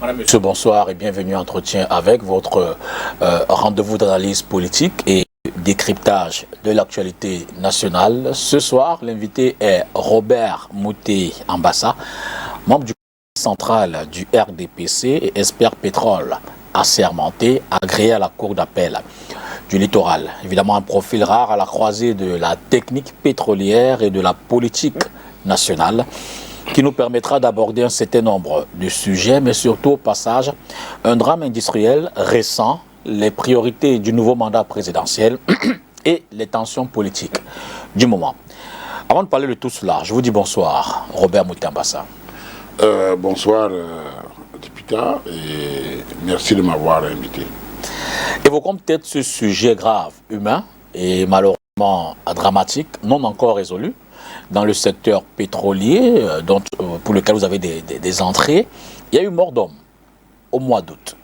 Madame, Monsieur, bonsoir et bienvenue à Entretien avec votre rendez-vous d'analyse politique et décryptage de l'actualité nationale. Ce soir, l'invité est Robert Mouté Ambassa, membre du conseil central du RDPC et expert pétrole assermenté, agréé à la Cour d'appel du littoral. Évidemment, un profil rare à la croisée de la technique pétrolière et de la politique nationale, qui nous permettra d'aborder un certain nombre de sujets, mais surtout au passage, un drame industriel récent, les priorités du nouveau mandat présidentiel et les tensions politiques du moment. Avant de parler de tout cela, je vous dis bonsoir, Robert Mouté Ambassa. Bonsoir, député, et merci de m'avoir invité. Évoquons peut-être ce sujet grave, humain et malheureusement dramatique, non encore résolu, dans le secteur pétrolier, pour lequel vous avez des entrées. Il y a eu mort d'homme au mois d'août,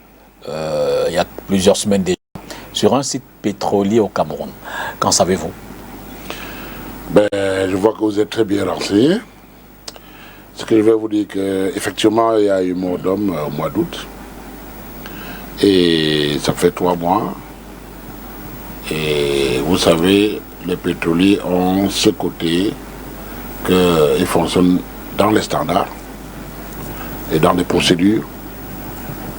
il y a plusieurs semaines déjà, sur un site pétrolier au Cameroun. Qu'en savez-vous? Je vois que vous êtes très bien renseigné. Ce que je vais vous dire, qu'effectivement, il y a eu mort d'homme au mois d'août. Et ça fait 3 mois. Et vous savez, les pétroliers ont ce côté qu'ils fonctionnent dans les standards et dans les procédures.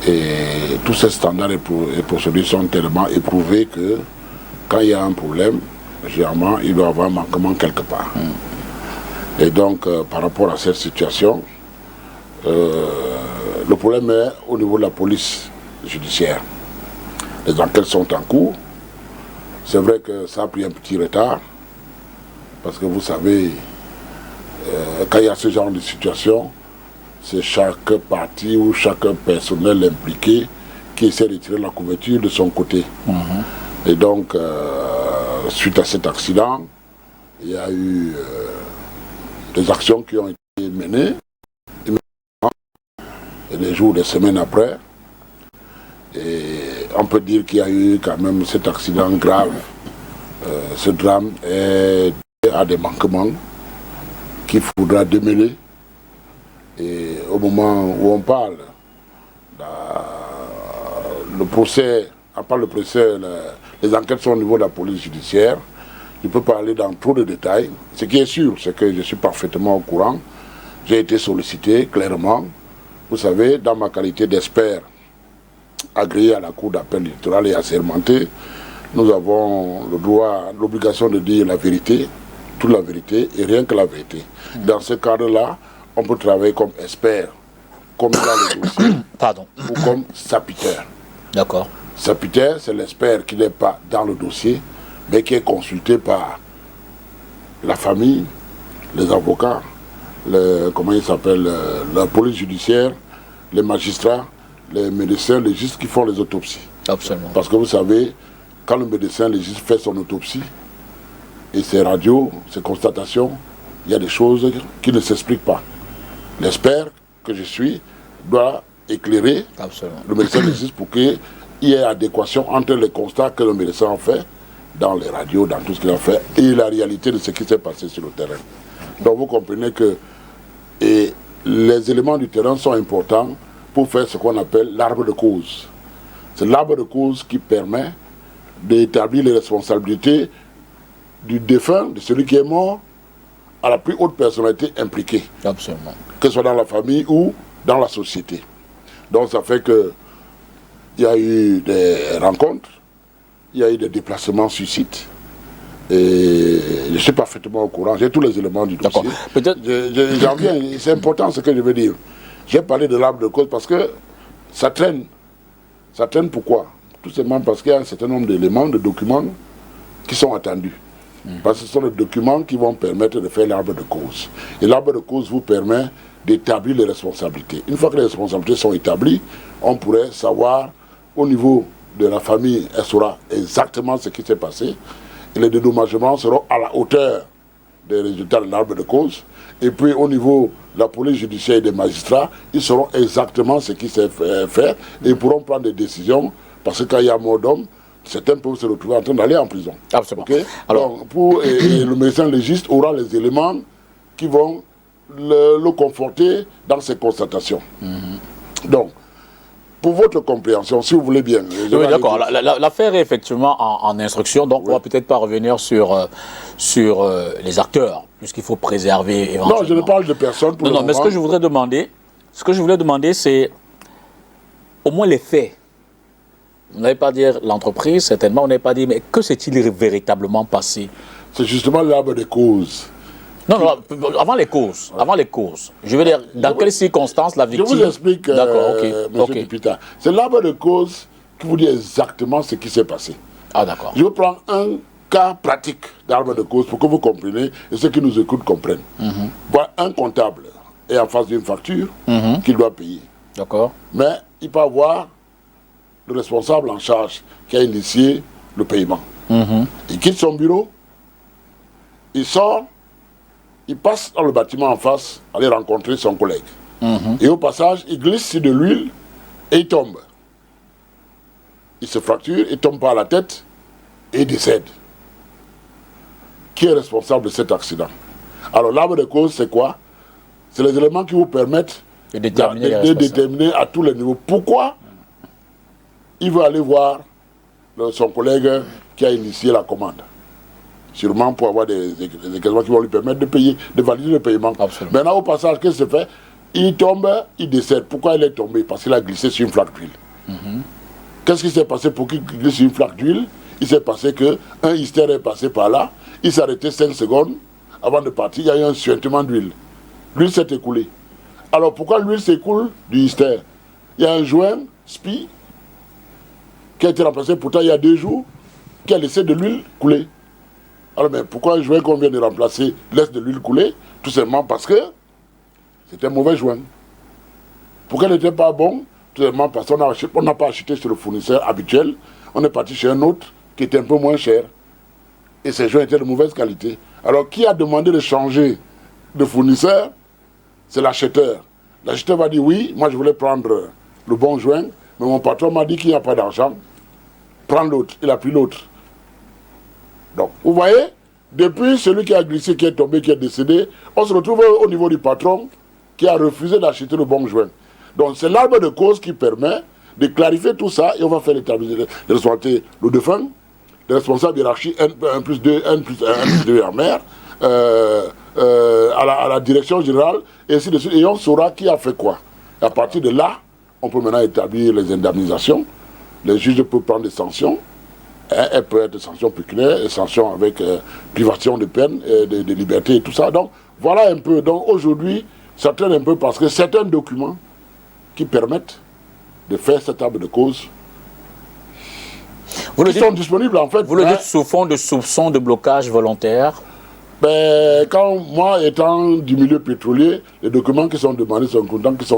Et tous ces standards et procédures sont tellement éprouvés que quand il y a un problème, généralement, il doit y avoir un manquement quelque part. Et donc, par rapport à cette situation, le problème est au niveau de la police judiciaire. Les enquêtes sont en cours. C'est vrai que ça a pris un petit retard, parce que vous savez, quand il y a ce genre de situation, c'est chaque partie ou chaque personnel impliqué qui essaie de tirer la couverture de son côté. Et donc, suite à cet accident, il y a eu des actions qui ont été menées, et des jours, des semaines après. Et on peut dire qu'il y a eu quand même cet accident grave. Ce drame est à des manquements qu'il faudra démêler. Et au moment où on parle, le procès, à part le procès, les enquêtes sont au niveau de la police judiciaire. Je peux parler dans trop de détails. Ce qui est sûr, c'est que je suis parfaitement au courant. J'ai été sollicité clairement. Vous savez, dans ma qualité d'expert agréé à la Cour d'appel littorale et assermenté, nous avons le droit, l'obligation de dire la vérité, toute la vérité et rien que la vérité. Dans ce cadre-là, on peut travailler comme expert, comme dans le dossier, ou comme sapiteur. D'accord. Sapiteur, c'est l'expert qui n'est pas dans le dossier, mais qui est consulté par la famille, les avocats, la police judiciaire, les magistrats, les médecins, les juges qui font les autopsies. Absolument. Parce que vous savez, quand le médecin légiste fait son autopsie, et ses radios, ses constatations, il y a des choses qui ne s'expliquent pas. L'expert que je suis doit éclairer le médecin légiste pour qu'il y ait adéquation entre les constats que le médecin a fait dans les radios, dans tout ce qu'il a fait, et la réalité de ce qui s'est passé sur le terrain. Donc vous comprenez que les éléments du terrain sont importants pour faire ce qu'on appelle l'arbre de cause. C'est l'arbre de cause qui permet d'établir les responsabilités du défunt, de celui qui est mort, à la plus haute personnalité impliquée. Absolument. Que ce soit dans la famille ou dans la société. Donc ça fait que il y a eu des rencontres, il y a eu des déplacements sur site. Et je suis parfaitement au courant, j'ai tous les éléments du dossier. Peut-être. J'en viens, c'est important ce que je veux dire. J'ai parlé de l'arbre de cause parce que ça traîne. Ça traîne pourquoi? Tout simplement parce qu'il y a un certain nombre d'éléments, de documents qui sont attendus. Parce que ce sont les documents qui vont permettre de faire l'arbre de cause. Et l'arbre de cause vous permet d'établir les responsabilités. Une fois que les responsabilités sont établies, on pourrait savoir au niveau de la famille, elle saura exactement ce qui s'est passé. Et les dédommagements seront à la hauteur des résultats de l'arbre de cause. Et puis au niveau de la police judiciaire et des magistrats, ils sauront exactement ce qui s'est fait et ils pourront prendre des décisions. Parce que quand il y a mort d'homme, certains peuvent se retrouver en train d'aller en prison. Absolument. Okay? Alors, le médecin légiste aura les éléments qui vont le conforter dans ses constatations. Donc, pour votre compréhension, si vous voulez bien. Oui, d'accord. L'affaire est effectivement en instruction, donc on ne va peut-être pas revenir sur les acteurs, puisqu'il faut préserver éventuellement. Non, je ne parle de personne pour le moment. Mais ce que je voudrais demander, c'est au moins les faits. Vous n'allez pas dire l'entreprise, certainement, on n'allez pas dire, mais que s'est-il véritablement passé? C'est justement l'arbre des causes. Non, avant les causes. Je veux dire, dans quelles circonstances la victime... Je vous explique, ok. Dupita. C'est l'arbre de cause qui vous dit exactement ce qui s'est passé. Ah, d'accord. Je vais prendre un cas pratique d'arbre de cause pour que vous compreniez et ceux qui nous écoutent comprennent. Voilà, un comptable est en face d'une facture qu'il doit payer. D'accord. Mais il peut avoir le responsable en charge qui a initié le paiement. Il quitte son bureau, il sort, il passe dans le bâtiment en face, aller rencontrer son collègue. Et au passage, il glisse sur de l'huile et il tombe. Il se fracture, il tombe par la tête et il décède. Qui est responsable de cet accident? Alors l'arbre de cause, c'est quoi? C'est les éléments qui vous permettent de déterminer à tous les niveaux. Pourquoi il veut aller voir son collègue qui a initié la commande? Sûrement pour avoir des éléments qui vont lui permettre de payer, de valider le paiement. Absolument. Maintenant, au passage, qu'est-ce que c'est fait? Il tombe, il décède. Pourquoi il est tombé? Parce qu'il a glissé sur une flaque d'huile. Qu'est-ce qui s'est passé pour qu'il glisse sur une flaque d'huile? Il s'est passé qu'un hystère est passé par là, il s'est arrêté 5 secondes avant de partir, il y a eu un suintement d'huile. L'huile s'est écoulée. Alors pourquoi l'huile s'écoule du hystère? Il y a un joint, SPI, qui a été remplacé pourtant il y a 2 jours, qui a laissé de l'huile couler. Alors, mais pourquoi un joint qu'on vient de remplacer laisse de l'huile couler? Tout simplement parce que c'était un mauvais joint. Pourquoi il n'était pas bon? Tout simplement parce qu'on n'a pas acheté chez le fournisseur habituel. On est parti chez un autre qui était un peu moins cher. Et ces joints étaient de mauvaise qualité. Alors, qui a demandé de changer de fournisseur? C'est l'acheteur. L'acheteur va dire oui, moi je voulais prendre le bon joint, mais mon patron m'a dit qu'il n'y a pas d'argent. Prends l'autre. Il a pris l'autre. Donc, vous voyez, depuis celui qui a glissé, qui est tombé, qui est décédé, on se retrouve au niveau du patron qui a refusé d'acheter le bon joint. Donc, c'est l'arbre de cause qui permet de clarifier tout ça et on va faire l'établissement de responsabilité le défunt, les responsables hiérarchiques 1 plus 2, 1 plus 2 en mer, à la direction générale, et ainsi de suite. Et on saura qui a fait quoi. Et à partir de là, on peut maintenant établir les indemnisations. Les juges peuvent prendre des sanctions. Elle peut être des sanctions pécuniaires, des sanctions avec privation de peine, de liberté et tout ça. Donc, voilà un peu. Donc, aujourd'hui, ça traîne un peu parce que certains documents qui permettent de faire cette table de cause sont disponibles, en fait. Vous le dites sous fond de soupçon de blocage volontaire? Ben, quand moi, étant du milieu pétrolier, les documents qui sont demandés sont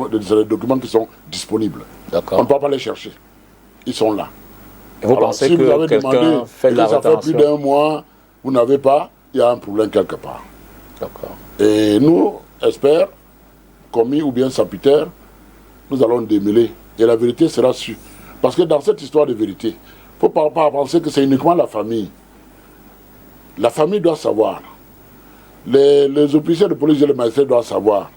des documents qui sont disponibles. D'accord. On ne peut pas les chercher. Ils sont là. Et vous pensez que quelqu'un fait de la rétention? Ça fait plus d'1 mois, vous n'avez pas, il y a un problème quelque part. D'accord. Et nous, experts, commis ou bien sapitaires, nous allons démêler. Et la vérité sera sûre. Parce que dans cette histoire de vérité, il ne faut pas penser que c'est uniquement la famille. La famille doit savoir. Les officiers de police et les magistrats doivent savoir.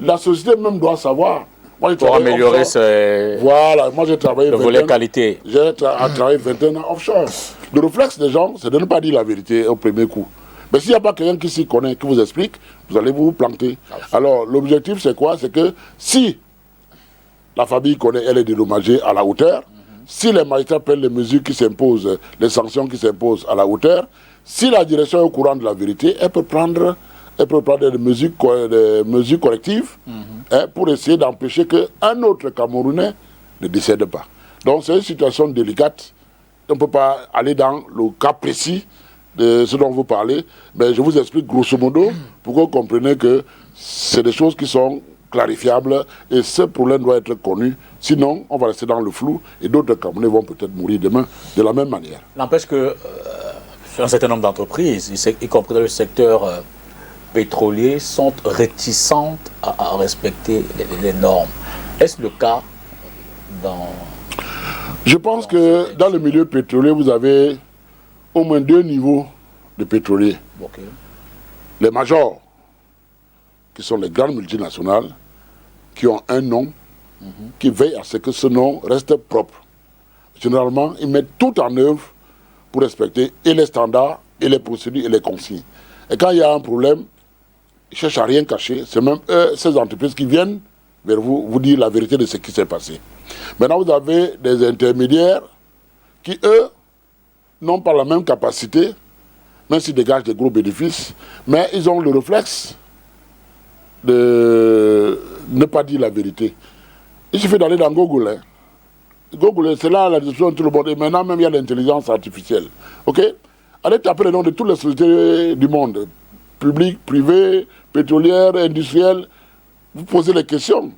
La société même doit savoir. Moi, pour améliorer ce... Voilà, moi j'ai travaillé... Le volet qualité. J'ai travaillé 21 ans offshore. Le réflexe des gens, c'est de ne pas dire la vérité au premier coup. Mais s'il n'y a pas quelqu'un qui s'y connaît, qui vous explique, vous allez vous planter. Alors, l'objectif, c'est quoi? C'est que si la famille connaît, elle est dédommagée à la hauteur, si les magistrats prennent les mesures qui s'imposent, les sanctions qui s'imposent à la hauteur, si la direction est au courant de la vérité, elle peut prendre des mesures correctives pour essayer d'empêcher qu'un autre Camerounais ne décède pas. Donc c'est une situation délicate. On ne peut pas aller dans le cas précis de ce dont vous parlez, mais je vous explique grosso modo pour que vous compreniez que c'est des choses qui sont clarifiables et ce problème doit être connu. Sinon, on va rester dans le flou et d'autres Camerounais vont peut-être mourir demain de la même manière. N'empêche que un certain nombre d'entreprises, y compris dans le secteur pétrolier, sont réticentes à respecter les normes. Est-ce le cas dans... Je pense que dans le milieu pétrolier, vous avez au moins 2 niveaux de pétroliers. Okay. Les majors, qui sont les grandes multinationales, qui ont un nom qui veillent à ce que ce nom reste propre. Généralement, ils mettent tout en œuvre pour respecter et les standards, et les procédures, et les consignes. Et quand il y a un problème, ils cherchent à rien cacher. C'est même ces entreprises qui viennent vers vous, vous dire la vérité de ce qui s'est passé. Maintenant, vous avez des intermédiaires qui, eux, n'ont pas la même capacité, même s'ils dégagent des gros bénéfices, mais ils ont le réflexe de ne pas dire la vérité. Il suffit d'aller dans Google. Hein. Google, c'est là la discussion de tout le monde. Et maintenant, même, il y a l'intelligence artificielle. OK? Allez taper les noms de toutes les sociétés du monde. Publiques, privées, pétrolières, industrielles. Vous posez les questions.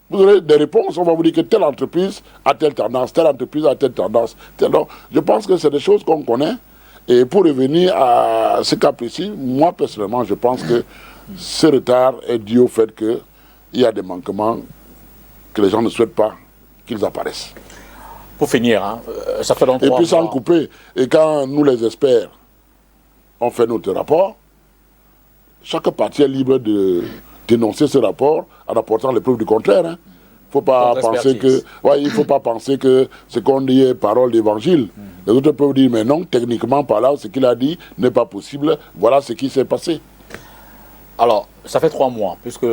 Vous aurez des réponses. On va vous dire que telle entreprise a telle tendance, telle entreprise a telle tendance. Donc, je pense que c'est des choses qu'on connaît. Et pour revenir à ce cas précis, moi, personnellement, je pense que ce retard est dû au fait qu'il y a des manquements que les gens ne souhaitent pas qu'ils apparaissent. Pour finir, hein, ça fait longtemps. Et puis sans couper, et quand nous les experts, on fait notre rapport, chaque parti est libre de dénoncer ce rapport en apportant les preuves du contraire. Hein. Il ne faut pas penser que ce qu'on dit est parole d'évangile. Les autres peuvent dire, mais non, techniquement parlant, ce qu'il a dit n'est pas possible. Voilà ce qui s'est passé. Alors, ça fait 3 mois, puisque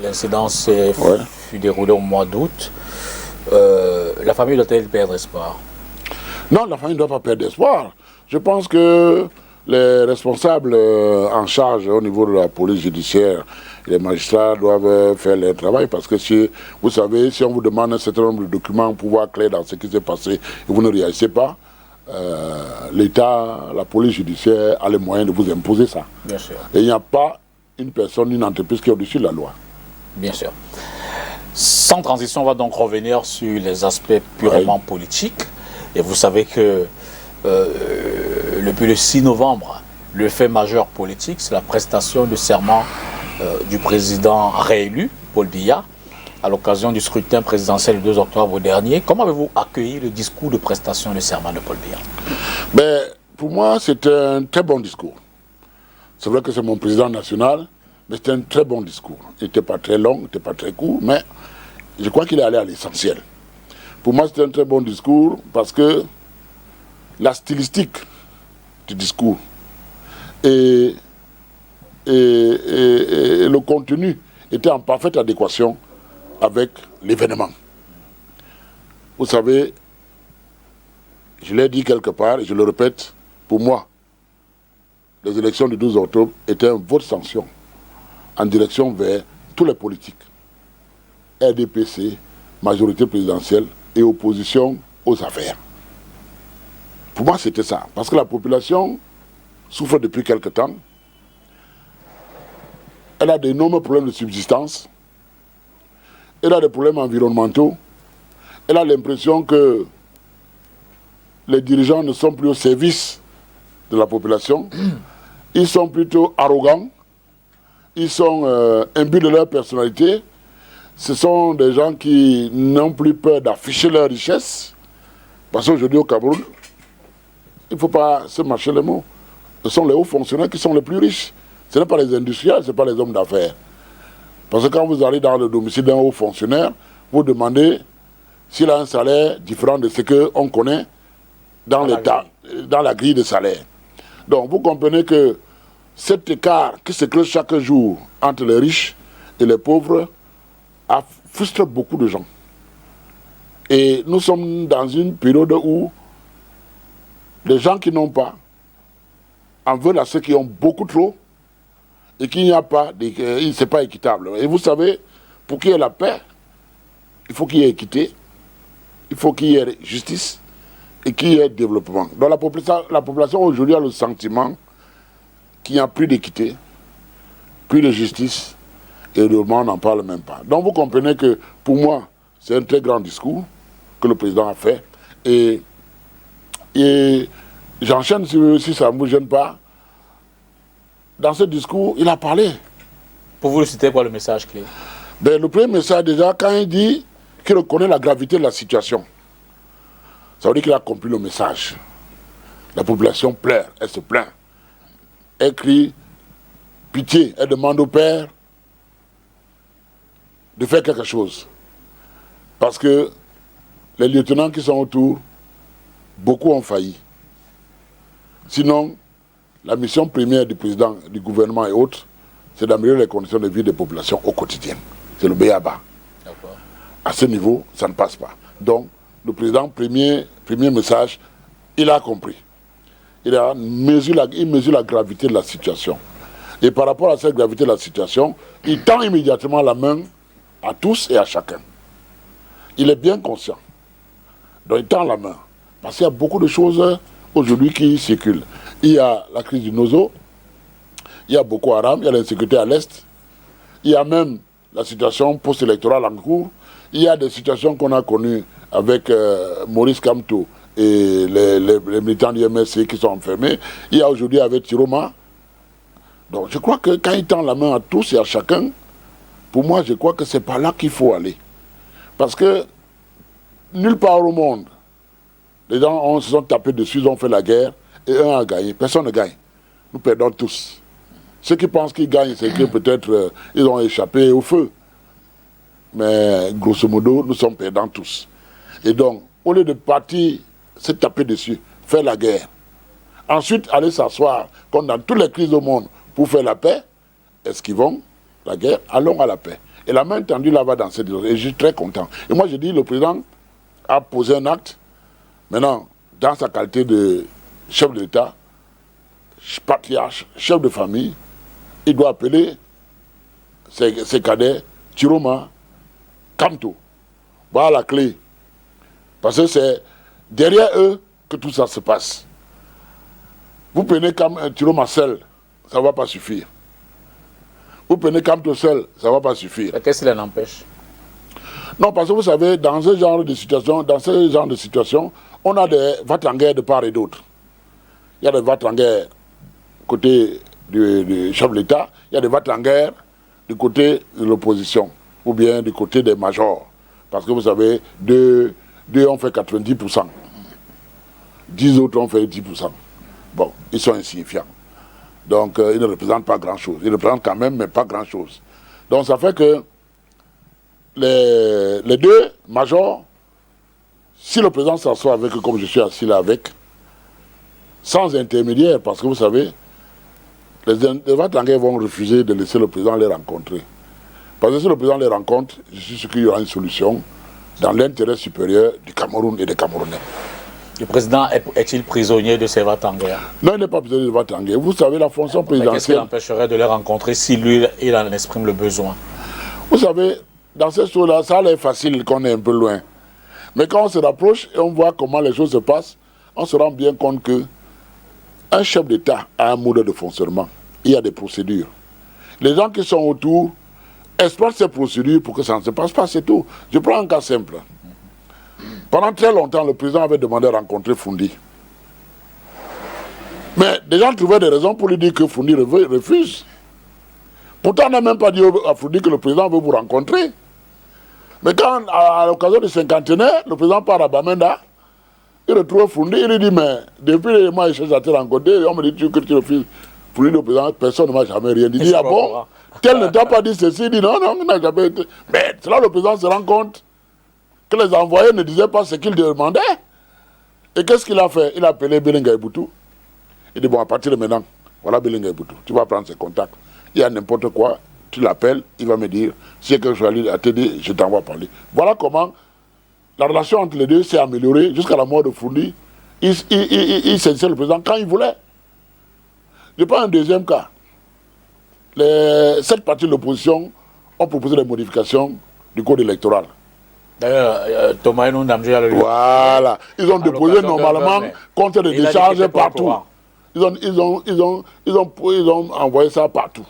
l'incident fut déroulé au mois d'août. La famille doit-elle perdre espoir? Non, la famille ne doit pas perdre espoir. Je pense que les responsables en charge au niveau de la police judiciaire, les magistrats doivent faire leur travail parce que si, vous savez, si on vous demande un certain nombre de documents pour voir clair dans ce qui s'est passé et vous ne réagissez pas, l'État, la police judiciaire a les moyens de vous imposer ça. Bien sûr. Et il n'y a pas une personne, une entreprise qui est au-dessus de la loi. Bien sûr. Sans transition, on va donc revenir sur les aspects purement politiques. Et vous savez que depuis le 6 novembre, le fait majeur politique, c'est la prestation de serment du président réélu, Paul Biya, à l'occasion du scrutin présidentiel du 2 octobre dernier. Comment avez-vous accueilli le discours de prestation de serment de Paul Biya? Ben, pour moi, c'est un très bon discours. C'est vrai que c'est mon président national, mais c'était un très bon discours. Il n'était pas très long, il n'était pas très court, mais je crois qu'il est allé à l'essentiel. Pour moi, c'était un très bon discours parce que la stylistique du discours et le contenu étaient en parfaite adéquation avec l'événement. Vous savez, je l'ai dit quelque part et je le répète, pour moi, les élections du 12 octobre étaient un vote sanction en direction vers tous les politiques. RDPC, majorité présidentielle et opposition aux affaires. Pour moi, c'était ça. Parce que la population souffre depuis quelque temps. Elle a d'énormes problèmes de subsistance. Elle a des problèmes environnementaux. Elle a l'impression que les dirigeants ne sont plus au service de la population. Ils sont plutôt arrogants. Ils sont imbus de leur personnalité. Ce sont des gens qui n'ont plus peur d'afficher leur richesse. Parce qu'aujourd'hui au Cameroun, il ne faut pas se mâcher les mots. Ce sont les hauts fonctionnaires qui sont les plus riches. Ce n'est pas les industriels, ce n'est pas les hommes d'affaires. Parce que quand vous allez dans le domicile d'un haut fonctionnaire, vous demandez s'il a un salaire différent de ce qu'on connaît dans la grille de salaire. Donc vous comprenez que cet écart qui se creuse chaque jour entre les riches et les pauvres frustre beaucoup de gens. Et nous sommes dans une période où les gens qui n'ont pas en veulent à ceux qui ont beaucoup trop et qu'il n'y a pas, c'est pas équitable. Et vous savez, pour qu'il y ait la paix, il faut qu'il y ait équité, il faut qu'il y ait justice et qu'il y ait développement. Donc la population aujourd'hui a le sentiment qu'il n'y a plus d'équité, plus de justice, et le développement n'en parle même pas. Donc vous comprenez que pour moi, c'est un très grand discours que le président a fait. Et j'enchaîne si ça ne vous gêne pas. Dans ce discours, il a parlé. Pour vous le citer, quoi le message clé? Ben, le premier message, déjà, quand il dit qu'il reconnaît la gravité de la situation, ça veut dire qu'il a compris le message. La population pleure, elle se plaint. Elle crie pitié, elle demande au Père de faire quelque chose. Parce que les lieutenants qui sont autour, beaucoup ont failli. Sinon, la mission première du président, du gouvernement et autres, c'est d'améliorer les conditions de vie des populations au quotidien. C'est le béaba. À ce niveau, ça ne passe pas. Donc, le président, premier message, il a compris. Il mesure la gravité de la situation. Et par rapport à cette gravité de la situation, il tend immédiatement la main à tous et à chacun. Il est bien conscient. Donc il tend la main. Parce qu'il y a beaucoup de choses aujourd'hui qui circulent. Il y a la crise du Nozo, il y a Boko Haram, il y a l'insécurité à l'Est, il y a même la situation post-électorale en cours, il y a des situations qu'on a connues avec Maurice Kamto et les militants du MSC qui sont enfermés, il y a aujourd'hui avec Tiroma. Donc je crois que quand il tend la main à tous et à chacun, pour moi je crois que c'est par là qu'il faut aller. Parce que nulle part au monde, les gens se sont tapés dessus, ils ont fait la guerre, et un a gagné. Personne ne gagne. Nous perdons tous. Ceux qui pensent qu'ils gagnent, c'est que peut-être ils ont échappé au feu. Mais grosso modo, nous sommes perdants tous. Et donc, au lieu de partir, se taper dessus, faire la guerre, ensuite aller s'asseoir, comme dans toutes les crises au monde, pour faire la paix, esquivons la guerre, allons à la paix. Et la main tendue là-bas dans cette direction. Et je suis très content. Et moi, je dis, le président a posé un acte. Maintenant, dans sa qualité de chef de l'État, patriarche, chef de famille, il doit appeler ses cadets, Tiroma, Kamto. Voilà la clé. Parce que c'est derrière eux que tout ça se passe. Vous prenez comme un Tiroma seul, ça ne va pas suffire. Vous prenez Kamto seul, ça ne va pas suffire. Qu'est-ce qui l'en empêche? Non, parce que vous savez, dans ce genre de situation, on a des va-t-en-guerre de part et d'autre. Il y a des va-t-en-guerre côté du chef de l'État, il y a des va-t-en-guerre du côté de l'opposition, ou bien du côté des majors. Parce que vous savez, deux ont fait 90%. 10 autres ont fait 10%. Bon, ils sont insignifiants. Donc, ils ne représentent pas grand-chose. Ils représentent quand même, mais pas grand-chose. Donc, ça fait que les deux majors, si le président s'assoit avec eux, comme je suis assis là avec, sans intermédiaire, parce que vous savez, les va-t-en-guerre vont refuser de laisser le président les rencontrer. Parce que si le président les rencontre, je suis sûr qu'il y aura une solution dans l'intérêt supérieur du Cameroun et des Camerounais. Le président est-il prisonnier de ces va-t-en-guerre? Non, il n'est pas prisonnier de va-t-en-guerre. Vous savez, la fonction présidentielle... Qu'est-ce qui l'empêcherait de les rencontrer si lui, il en exprime le besoin? Vous savez, dans ces choses-là, ça a l'air facile qu'on est un peu loin. Mais quand on se rapproche et on voit comment les choses se passent, on se rend bien compte que un chef d'État a un modèle de fonctionnement. Il y a des procédures. Les gens qui sont autour exploitent ces procédures pour que ça ne se passe pas, c'est tout. Je prends un cas simple. Pendant très longtemps, le président avait demandé à rencontrer Foundi. Mais des gens trouvaient des raisons pour lui dire que Foundi refuse. Pourtant, on n'a même pas dit à Foundi que le président veut vous rencontrer. Mais quand, à l'occasion du cinquantenaire, le président part à Bamenda, il retrouve Foundi, il lui dit, mais depuis moi, je cherche à te rencontrer, on me dit que tu refuses. Foundi, le président, personne ne m'a jamais rien dit. Il dit, ah bon, tel ne t'a pas dit ceci, il dit, non, il n'a jamais été. Mais c'est là le président se rend compte que les envoyés ne disaient pas ce qu'ils demandaient. Et qu'est-ce qu'il a fait? Il a appelé Belinga Eboutou. Il dit, bon, à partir de maintenant, voilà Belinga Eboutou, tu vas prendre ses contacts. Il y a n'importe quoi, tu l'appelles, il va me dire, si quelque chose à te dire, je t'envoie parler. Voilà comment la relation entre les deux s'est améliorée jusqu'à la mort de Foundi. Il saisissait le président quand il voulait. Je prends un deuxième cas. Cette partie de l'opposition ont proposé des modifications du code électoral. D'ailleurs, Thomas Ndamji a le... Voilà. Ils ont déposé normalement contre des décharges partout. Ils ont envoyé ça partout.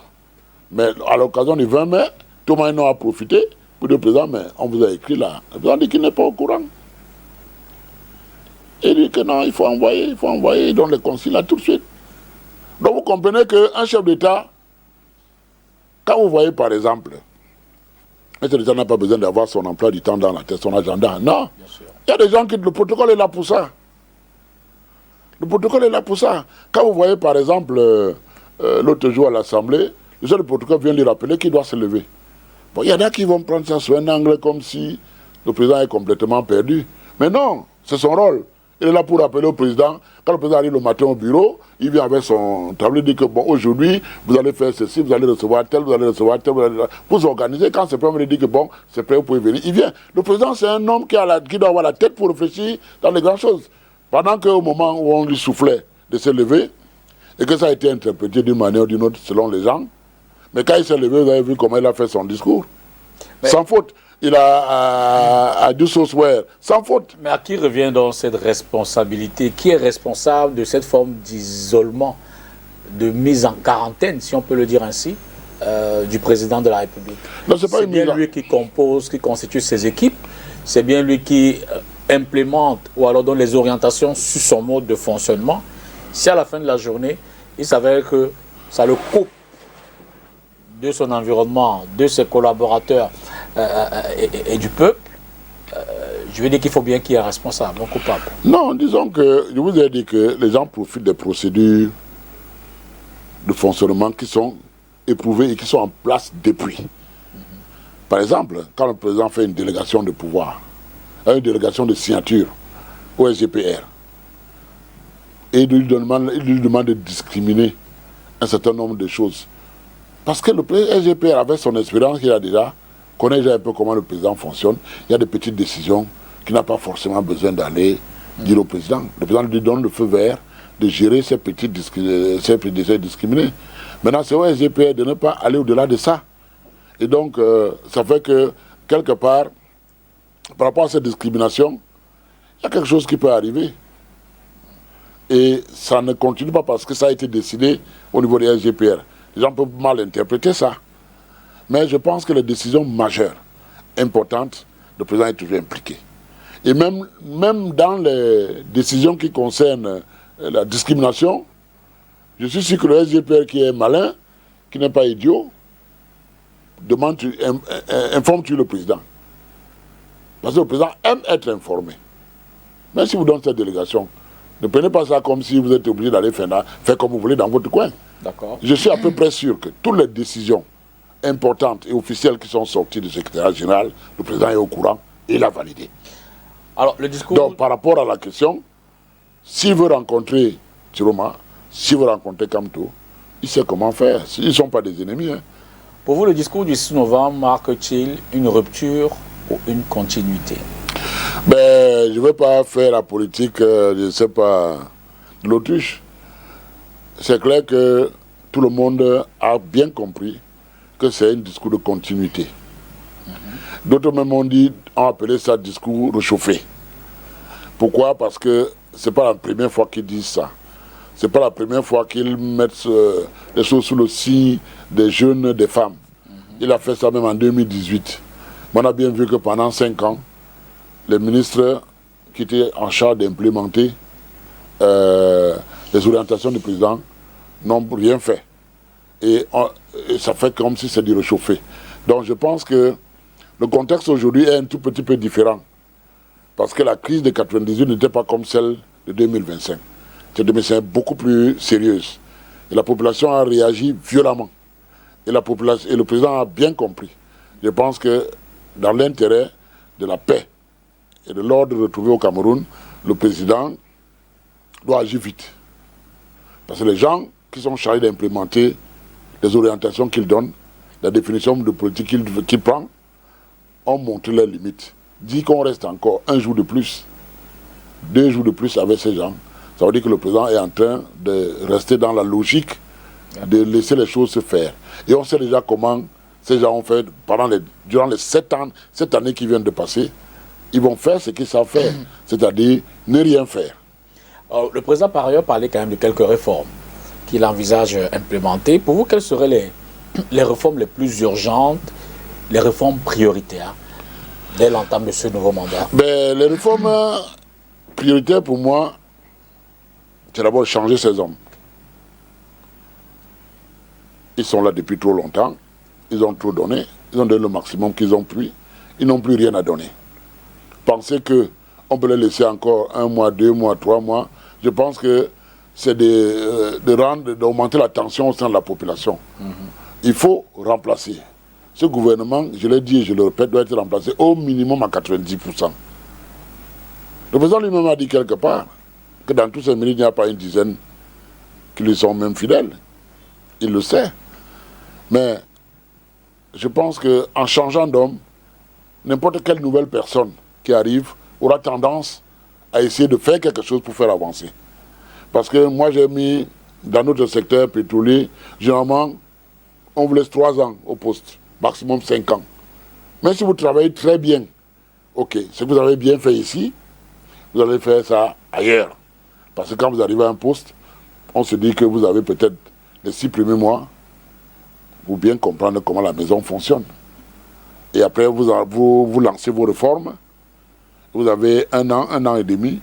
Mais à l'occasion du 20 mai, Thomas Ndamji a profité pour dire au président, mais on vous a écrit là. Le président dit qu'il n'est pas au courant. Il dit que non, il faut envoyer dans les consuls là tout de suite. Donc vous comprenez qu'un chef d'État, quand vous voyez par exemple, un chef d'État n'a pas besoin d'avoir son emploi du temps dans la tête, son agenda. Non. Il y a des gens qui... Le protocole est là pour ça. Le protocole est là pour ça. Quand vous voyez par exemple l'autre jour à l'Assemblée, le protocole vient lui rappeler qu'il doit se lever. Bon, il y en a qui vont prendre ça sous un angle comme si le président est complètement perdu. Mais non, c'est son rôle. Il est là pour appeler au président. Quand le président arrive le matin au bureau, il vient avec son tableau, il dit que bon, aujourd'hui, vous allez faire ceci, vous allez recevoir tel, vous allez recevoir tel, vous organisez. Quand c'est prêt, il dit que bon, c'est prêt, vous pouvez venir. Il vient. Le président, c'est un homme qui doit avoir la tête pour réfléchir dans les grandes choses. Pendant qu'au moment où on lui soufflait de se lever, et que ça a été interprété d'une manière ou d'une autre selon les gens, mais quand il s'est levé, vous avez vu comment il a fait son discours. Mais sans faute. Il a dû s'ossuer, sans faute. Mais à qui revient donc cette responsabilité? Qui est responsable de cette forme d'isolement, de mise en quarantaine, si on peut le dire ainsi, du président de la République? C'est bien lui qui compose, qui constitue ses équipes, c'est bien lui qui implémente ou alors donne les orientations sur son mode de fonctionnement. Si à la fin de la journée, il s'avère que ça le coupe de son environnement, de ses collaborateurs et du peuple, je veux dire qu'il faut bien qu'il y ait un responsable, un coupable. Non, disons que je vous ai dit que les gens profitent des procédures de fonctionnement qui sont éprouvées et qui sont en place depuis. Par exemple, quand le président fait une délégation de pouvoir, une délégation de signature au SGPR, et il lui demande de discriminer un certain nombre de choses. Parce que le SGPR, avec son expérience qu'il a déjà, connaît déjà un peu comment le président fonctionne. Il y a des petites décisions qu'il n'a pas forcément besoin d'aller dire au président. Le président lui donne le feu vert de gérer ces petites décisions discriminées. Maintenant, c'est au SGPR de ne pas aller au-delà de ça. Et donc, ça fait que, quelque part, par rapport à cette discrimination, il y a quelque chose qui peut arriver. Et ça ne continue pas parce que ça a été décidé au niveau des SGPR. Les gens peuvent mal interpréter ça. Mais je pense que les décisions majeures, importantes, le président est toujours impliqué. Et même dans les décisions qui concernent la discrimination, je suis sûr que le SGPR qui est malin, qui n'est pas idiot, informe-tu le président. Parce que le président aime être informé. Même si vous donnez cette délégation, ne prenez pas ça comme si vous êtes obligé d'aller faire comme vous voulez dans votre coin. Je suis à peu près sûr que toutes les décisions importantes et officielles qui sont sorties du secrétariat général, le président est au courant et l'a validé. Alors, le discours... Donc, par rapport à la question, s'il veut rencontrer Tiroma, s'il veut rencontrer Kamto, il sait comment faire. Ils ne sont pas des ennemis. Hein. Pour vous, le discours du 6 novembre marque-t-il une rupture ou une continuité? Je ne veux pas faire la politique, je ne sais pas, de l'autruche. C'est clair que tout le monde a bien compris que c'est un discours de continuité. D'autres même ont appelé ça discours réchauffé. Pourquoi? Parce que ce n'est pas la première fois qu'ils disent ça. Ce n'est pas la première fois qu'ils mettent les choses sous le signe des jeunes, des femmes. Il a fait ça même en 2018. Mais on a bien vu que pendant 5 ans, les ministres qui étaient en charge d'implémenter les orientations du président n'ont rien fait. Et ça fait comme si c'est du réchauffé. Donc je pense que le contexte aujourd'hui est un tout petit peu différent. Parce que la crise de 98 n'était pas comme celle de 2025. Cette 2025 est beaucoup plus sérieuse. Et la population a réagi violemment. Et le président a bien compris. Je pense que dans l'intérêt de la paix et de l'ordre retrouvé au Cameroun, le président doit agir vite. Parce que les gens qui sont chargés d'implémenter les orientations qu'il donne, la définition de politique qu'il prend, ont montré leurs limites. Dit qu'on reste encore 1 jour de plus, 2 jours de plus avec ces gens, ça veut dire que le président est en train de rester dans la logique de laisser les choses se faire. Et on sait déjà comment ces gens ont fait durant les 7 années qui viennent de passer. Ils vont faire ce qu'ils savent faire, c'est-à-dire ne rien faire. Alors, le président par ailleurs parlait quand même de quelques réformes qu'il envisage implémenter. Pour vous, quelles seraient les réformes les plus urgentes, les réformes prioritaires dès l'entame de ce nouveau mandat? Les réformes prioritaires pour moi, c'est d'abord changer ces hommes. Ils sont là depuis trop longtemps, ils ont trop donné, ils ont donné le maximum qu'ils ont pu, ils n'ont plus rien à donner. Penser qu'on peut les laisser encore 1 mois, 2 mois, 3 mois, je pense que c'est d'augmenter la tension au sein de la population. Il faut remplacer ce gouvernement, je l'ai dit et je le répète, doit être remplacé au minimum à 90%. Le président lui-même a dit quelque part que dans tous ces ministres, il n'y a pas une dizaine qui lui sont même fidèles. Il le sait. Mais je pense qu'en changeant d'homme, n'importe quelle nouvelle personne qui arrive aura tendance à essayer de faire quelque chose pour faire avancer. Parce que moi, j'ai mis dans notre secteur pétrolier, généralement, on vous laisse 3 ans au poste, maximum 5 ans. Mais si vous travaillez très bien, ok, ce que vous avez bien fait ici, vous allez faire ça ailleurs. Parce que quand vous arrivez à un poste, on se dit que vous avez peut-être les 6 premiers mois pour bien comprendre comment la maison fonctionne. Et après, vous lancez vos réformes. Vous avez 1 an et demi,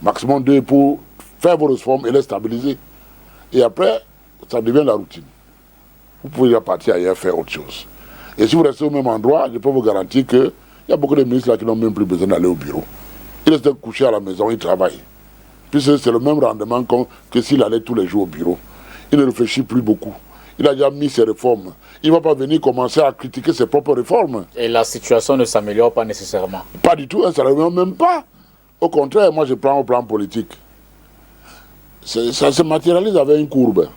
maximum 2 pour faire vos réformes et les stabiliser. Et après, ça devient la routine. Vous pouvez déjà partir ailleurs faire autre chose. Et si vous restez au même endroit, je peux vous garantir qu'il y a beaucoup de ministres là qui n'ont même plus besoin d'aller au bureau. Ils restent couchés à la maison, ils travaillent. Puisque c'est le même rendement que s'il allait tous les jours au bureau. Il ne réfléchit plus beaucoup. Il a déjà mis ses réformes. Il ne va pas venir commencer à critiquer ses propres réformes. Et la situation ne s'améliore pas nécessairement. Pas du tout, ça ne s'améliore même pas. Au contraire, moi je prends au plan politique. Ça se matérialise avec une courbe.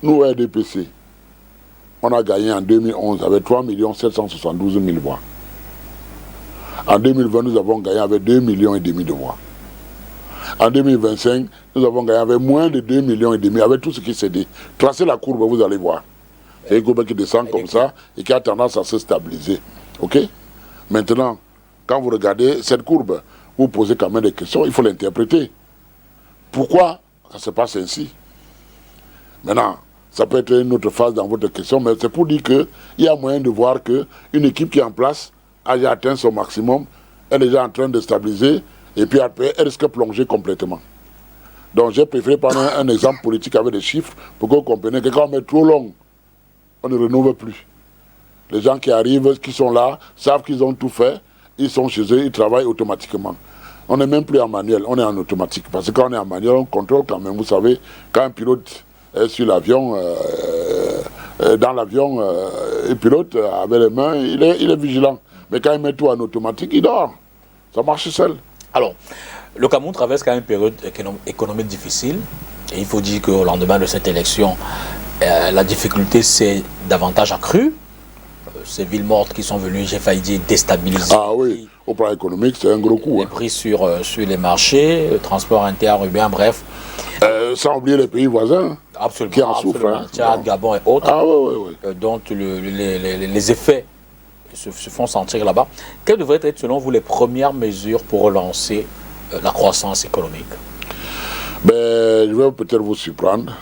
Nous, au RDPC, on a gagné en 2011 avec 3 772 000 voix. En 2020, nous avons gagné avec 2,5 millions de voix. En 2025, nous avons gagné avec moins de 2,5 millions, avec tout ce qui s'est dit. Tracez la courbe, vous allez voir. C'est une courbe qui descend comme ça et qui a tendance à se stabiliser. OK? Maintenant, quand vous regardez cette courbe, vous posez quand même des questions, il faut l'interpréter. Pourquoi ça se passe ainsi? Maintenant, ça peut être une autre phase dans votre question, mais c'est pour dire qu'il y a moyen de voir qu'une équipe qui est en place a déjà atteint son maximum, elle est déjà en train de stabiliser, et puis après, elle risque de plonger complètement. Donc j'ai préféré prendre un exemple politique avec des chiffres pour que vous compreniez que quand on met trop long, on ne renouvelle plus. Les gens qui arrivent, qui sont là, savent qu'ils ont tout fait, ils sont chez eux, ils travaillent automatiquement. On n'est même plus en manuel, on est en automatique. Parce que quand on est en manuel, on contrôle quand même. Vous savez, quand un pilote est sur l'avion, dans l'avion, il pilote avec les mains, il est vigilant. Mais quand il met tout en automatique, il dort. Ça marche seul. Alors, le Cameroun traverse quand même une période économique difficile. Et il faut dire qu'au lendemain de cette élection, la difficulté s'est davantage accrue. Ces villes mortes qui sont venues, j'ai failli dire, déstabiliser. Ah oui, au plan économique, c'est un gros coup. Les prix sur les marchés, le transport interurbain, bref. Sans oublier les pays voisins. Absolument. Qui en souffrent. Hein. Tchad, Gabon et autres. Ah oui. Dont les effets se font sentir là-bas. Quelles devraient être, selon vous, les premières mesures pour relancer la croissance économique? Je vais peut-être vous surprendre.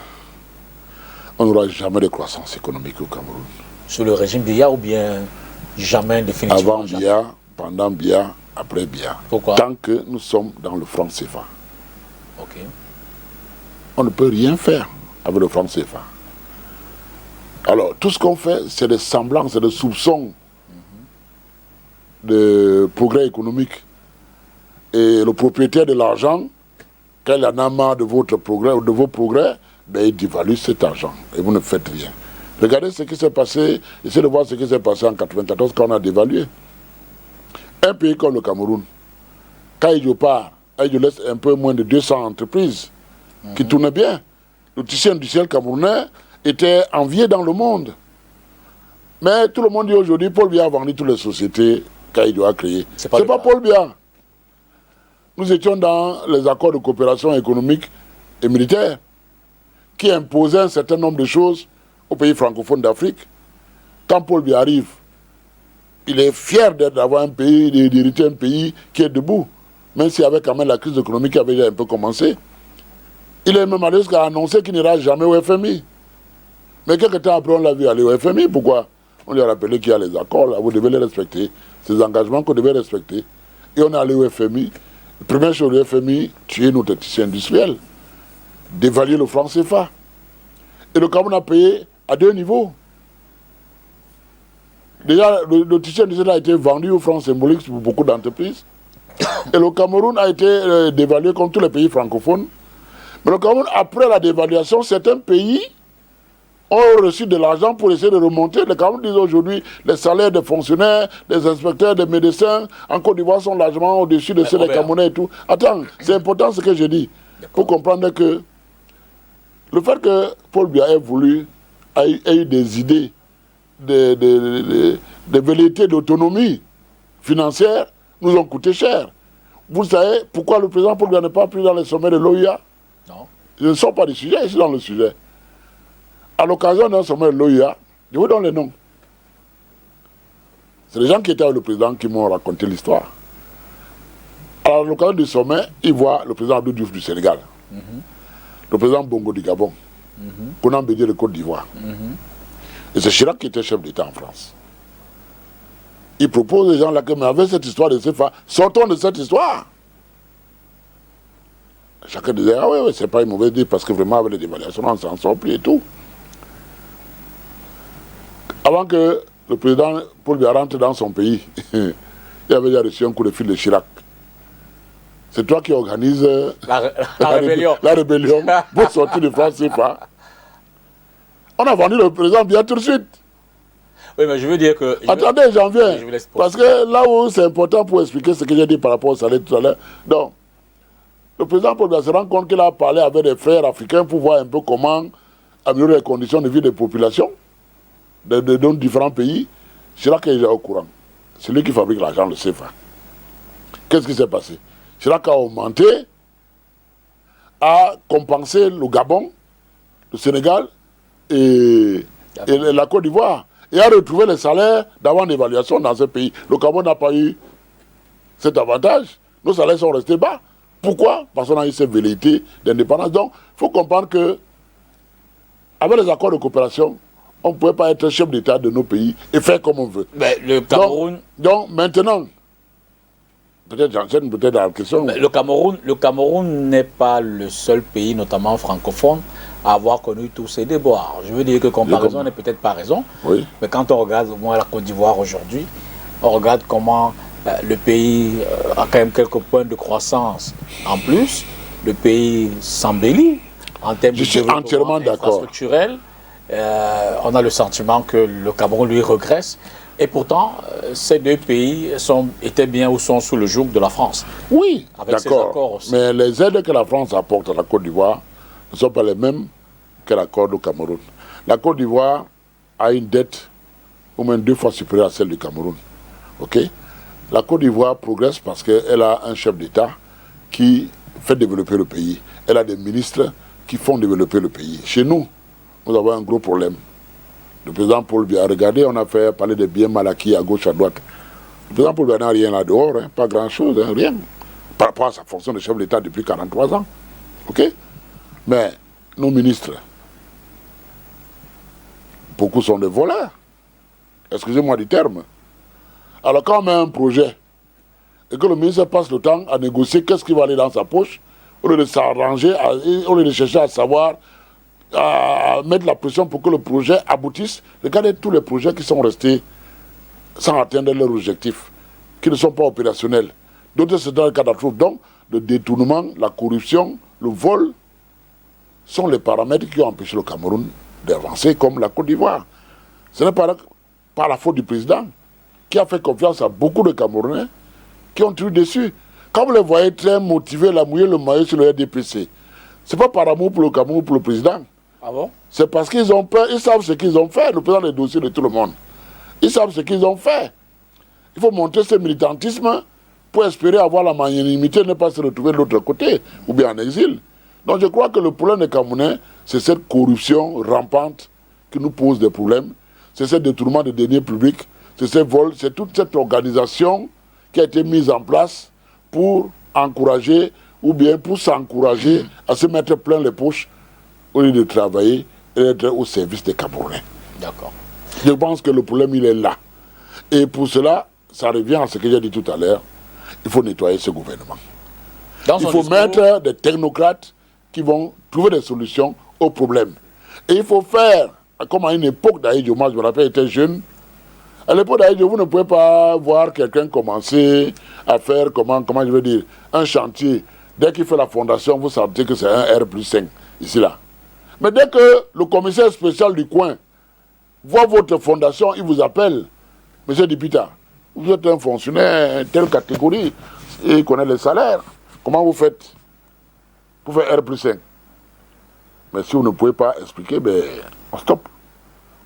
On n'aura jamais de croissance économique au Cameroun. Sous le régime Biya ou bien jamais définitivement? Avant Biya, pendant Biya, après Biya. Pourquoi? Tant que nous sommes dans le franc CFA. Ok. On ne peut rien faire avec le franc CFA. Alors, tout ce qu'on fait, c'est des semblances, c'est des soupçons de progrès économique. Et le propriétaire de l'argent, quand il en a marre de votre progrès ou de vos progrès, il dévalue cet argent et vous ne faites rien. Regardez ce qui s'est passé, essayez de voir ce qui s'est passé en 1994 quand on a dévalué. Un pays comme le Cameroun, quand il part, il laisse un peu moins de 200 entreprises qui tournaient bien. Le tissu industriel camerounais était envié dans le monde. Mais tout le monde dit aujourd'hui, Paul Biya a vendu toutes les sociétés qu'il a créées. C'est pas Paul Biya. Nous étions dans les accords de coopération économique et militaire qui imposaient un certain nombre de choses aux pays francophones d'Afrique. Quand Paul Biya arrive, il est fier d'avoir un pays, d'hériter un pays qui est debout, même s'il y avait quand même la crise économique qui avait déjà un peu commencé. Il est même allé jusqu'à annoncer qu'il n'ira jamais au FMI. Mais quelques temps après, on l'a vu aller au FMI. Pourquoi? On lui a rappelé qu'il y a les accords, là, vous devez les respecter. Ces engagements qu'on devait respecter. Et on est allé au FMI. La première chose, le FMI, tuer notre tissu industriel, dévaluer le franc CFA. Et le Cameroun a payé à 2 niveaux. Déjà, le tissu industriel a été vendu au franc symbolique pour beaucoup d'entreprises. Et le Cameroun a été dévalué comme tous les pays francophones. Mais le Cameroun, après la dévaluation, certains pays ont reçu de l'argent pour essayer de remonter. Les Camerounais disent aujourd'hui, les salaires des fonctionnaires, des inspecteurs, des médecins en Côte d'Ivoire sont largement au-dessus de ceux des Camerounais et tout. Attends, c'est important ce que je dis. Il faut comprendre que le fait que Paul Biya ait voulu, ait eu des idées de velléité d'autonomie financière, nous ont coûté cher. Vous savez pourquoi le président Paul Biya n'est pas pris dans les sommets de l'OIA? Non. Je ne sors pas du sujet, je suis dans le sujet. À l'occasion d'un sommet de l'OIA, je vous donne les noms. C'est les gens qui étaient avec le président qui m'ont raconté l'histoire. À l'occasion du sommet, ils voient le président Abdou Diouf du Sénégal, le président Bongo du Gabon, Konan Bédié de Côte d'Ivoire. Et c'est Chirac qui était chef d'État en France. Il propose aux gens là que, mais avec cette histoire de CFA, sortons de cette histoire. Chacun disait, ah oui, c'est pas une mauvaise idée, parce que vraiment, avec les dévaluations, on s'en sort plus et tout. Avant que le président Paul Biya rentre dans son pays, il avait déjà reçu un coup de fil de Chirac. C'est toi qui organise la rébellion pour sortir de France CFA. On a vendu le président Biya tout de suite. Oui, mais je veux dire que... Attendez, j'en viens. Parce que là où c'est important pour expliquer ce que j'ai dit par rapport au salaire tout à l'heure. Donc, le président Paul Biya se rend compte qu'il a parlé avec des frères africains pour voir un peu comment améliorer les conditions de vie des populations de différents pays. Chirac est déjà au courant. C'est lui qui fabrique l'argent, le CFA. Qu'est-ce qui s'est passé? Chirac a augmenté, a compensé le Gabon, le Sénégal et la Côte d'Ivoire. Et a retrouvé les salaires d'avant l'évaluation dans ce pays. Le Gabon n'a pas eu cet avantage. Nos salaires sont restés bas. Pourquoi? Parce qu'on a eu cette velléité d'indépendance. Donc, il faut comprendre que, avec les accords de coopération, on ne pouvait pas être chef d'État de nos pays et faire comme on veut. Mais le Cameroun... Donc maintenant, peut-être j'enchaîne peut-être dans la question. Le Cameroun n'est pas le seul pays, notamment francophone, à avoir connu tous ces déboires. Je veux dire que comparaison n'est peut-être pas raison. Oui. Mais quand on regarde au moins la Côte d'Ivoire aujourd'hui, on regarde comment le pays a quand même quelques points de croissance en plus. Le pays s'embellit en termes de développement infrastructurel. On a le sentiment que le Cameroun, lui, regresse. Et pourtant, ces deux pays étaient bien ou sont sous le joug de la France. Oui, d'accord. Mais les aides que la France apporte à la Côte d'Ivoire ne sont pas les mêmes que l'accord au Cameroun. La Côte d'Ivoire a une dette au moins 2 fois supérieure à celle du Cameroun. Ok? La Côte d'Ivoire progresse parce qu'elle a un chef d'État qui fait développer le pays. Elle a des ministres qui font développer le pays. Chez nous, nous avons un gros problème. Le président Paul Biya, regardez, on a fait parler de biens mal acquis à gauche, à droite. Le président Paul Biya n'a rien là dehors, hein, pas grand-chose, hein, rien. Par rapport à sa fonction de chef d'État depuis 43 ans. Ok? Mais nos ministres, beaucoup sont des voleurs. Excusez-moi du terme. Alors quand on met un projet et que le ministre passe le temps à négocier qu'est-ce qui va aller dans sa poche, au lieu de s'arranger, au lieu de chercher à savoir, à mettre la pression pour que le projet aboutisse. Regardez tous les projets qui sont restés sans atteindre leur objectif, qui ne sont pas opérationnels. D'autres, c'est dans le catastrophe. Donc, le détournement, la corruption, le vol sont les paramètres qui ont empêché le Cameroun d'avancer comme la Côte d'Ivoire. Ce n'est pas la faute du président qui a fait confiance à beaucoup de Camerounais qui ont tué dessus. Quand vous les voyez très motivés, la mouiller le maillot sur le RDPC, ce n'est pas par amour pour le Cameroun ou pour le président. Ah bon? C'est parce qu'ils ont peur, ils savent ce qu'ils ont fait, le président des dossiers de tout le monde. Ils savent ce qu'ils ont fait. Il faut montrer ce militantisme pour espérer avoir la magnanimité, ne pas se retrouver de l'autre côté, ou bien en exil. Donc je crois que le problème des Camerounais, c'est cette corruption rampante qui nous pose des problèmes. C'est ce détournement de deniers publics, c'est ces vols, c'est toute cette organisation qui a été mise en place pour encourager ou bien pour s'encourager à se mettre plein les poches au lieu de travailler et d'être au service des Camerounais. D'accord. Je pense que le problème, il est là. Et pour cela, ça revient à ce que j'ai dit tout à l'heure, il faut nettoyer ce gouvernement. Il faut mettre des technocrates qui vont trouver des solutions aux problèmes. Et il faut faire, comme à une époque d'Aïdjo, moi je me rappelle, j'étais jeune. À l'époque d'Aïdjo, vous ne pouvez pas voir quelqu'un commencer à faire, comment je veux dire, un chantier. Dès qu'il fait la fondation, vous sentez que c'est un R+5, ici là. Mais dès que le commissaire spécial du coin voit votre fondation, il vous appelle, monsieur Dipita, vous êtes un fonctionnaire, telle catégorie, et il connaît les salaires. Comment vous faites pour faire R+5? Mais si vous ne pouvez pas expliquer, ben, on stoppe.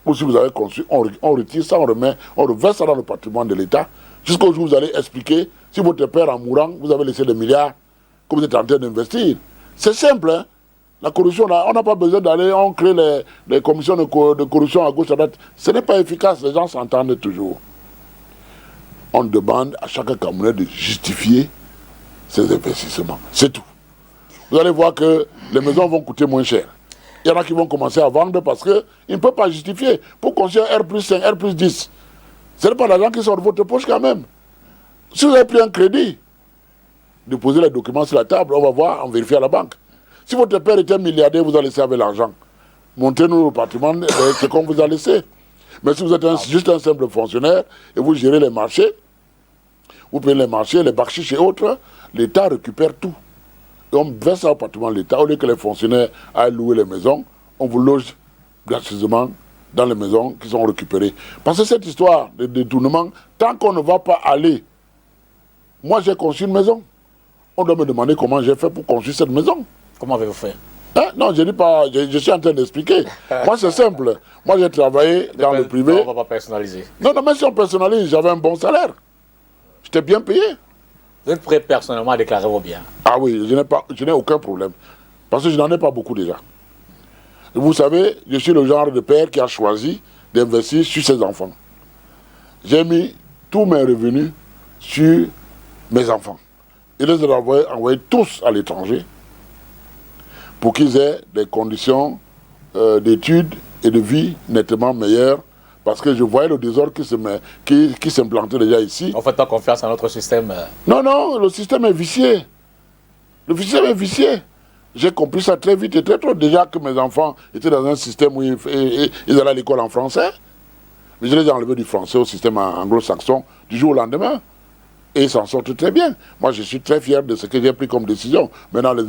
Ou si vous avez conçu, on retire ça, on reverse ça dans le patrimoine de l'État. Jusqu'au jour où vous allez expliquer, si votre père en mourant, vous avez laissé des milliards que vous êtes en train d'investir. C'est simple, hein. La corruption, là, on n'a pas besoin d'aller, on crée les commissions de corruption à gauche, à droite. Ce n'est pas efficace, les gens s'entendent toujours. On demande à chaque Camerounais de justifier ses investissements. C'est tout. Vous allez voir que les maisons vont coûter moins cher. Il y en a qui vont commencer à vendre parce qu'ils ne peuvent pas justifier. Pour construire R+5, R+10, ce n'est pas l'argent qui sort de votre poche quand même. Si vous avez pris un crédit, déposez les documents sur la table, on va voir, on vérifie à la banque. Si votre père était milliardaire, vous a laissé avec l'argent. Montrez-nous le patrimoine, c'est qu'on vous a laissé. Mais si vous êtes juste un simple fonctionnaire et vous gérez les marchés, vous payez les marchés, les bakchiches et autres, l'État récupère tout. Et on verse ça au patrimoine de l'État. Au lieu que les fonctionnaires aillent louer les maisons, on vous loge gracieusement dans les maisons qui sont récupérées. Parce que cette histoire de détournement, tant qu'on ne va pas aller, moi j'ai conçu une maison. On doit me demander comment j'ai fait pour construire cette maison. Comment avez-vous fait? Hein? Non, je dis pas, je suis en train d'expliquer. Moi, c'est simple. Moi, j'ai travaillé dans le privé. On ne va pas personnaliser. Non, non, mais si on personnalise, j'avais un bon salaire. J'étais bien payé. Vous êtes prêt personnellement à déclarer vos biens? Ah oui, je n'ai aucun problème. Parce que je n'en ai pas beaucoup déjà. Et vous savez, je suis le genre de père qui a choisi d'investir sur ses enfants. J'ai mis tous mes revenus sur mes enfants. Et les ai envoyés tous à l'étranger pour qu'ils aient des conditions d'études et de vie nettement meilleures, parce que je voyais le désordre qui s'implantait déjà ici. On ne fait pas confiance à notre système. Non, non, le système est vicié. Le système est vicié. J'ai compris ça très vite et très tôt. Déjà que mes enfants étaient dans un système où ils allaient à l'école en français. Mais je les ai enlevés du français au système anglo-saxon du jour au lendemain. Et ils s'en sortent très bien. Moi, je suis très fier de ce que j'ai pris comme décision. Maintenant, les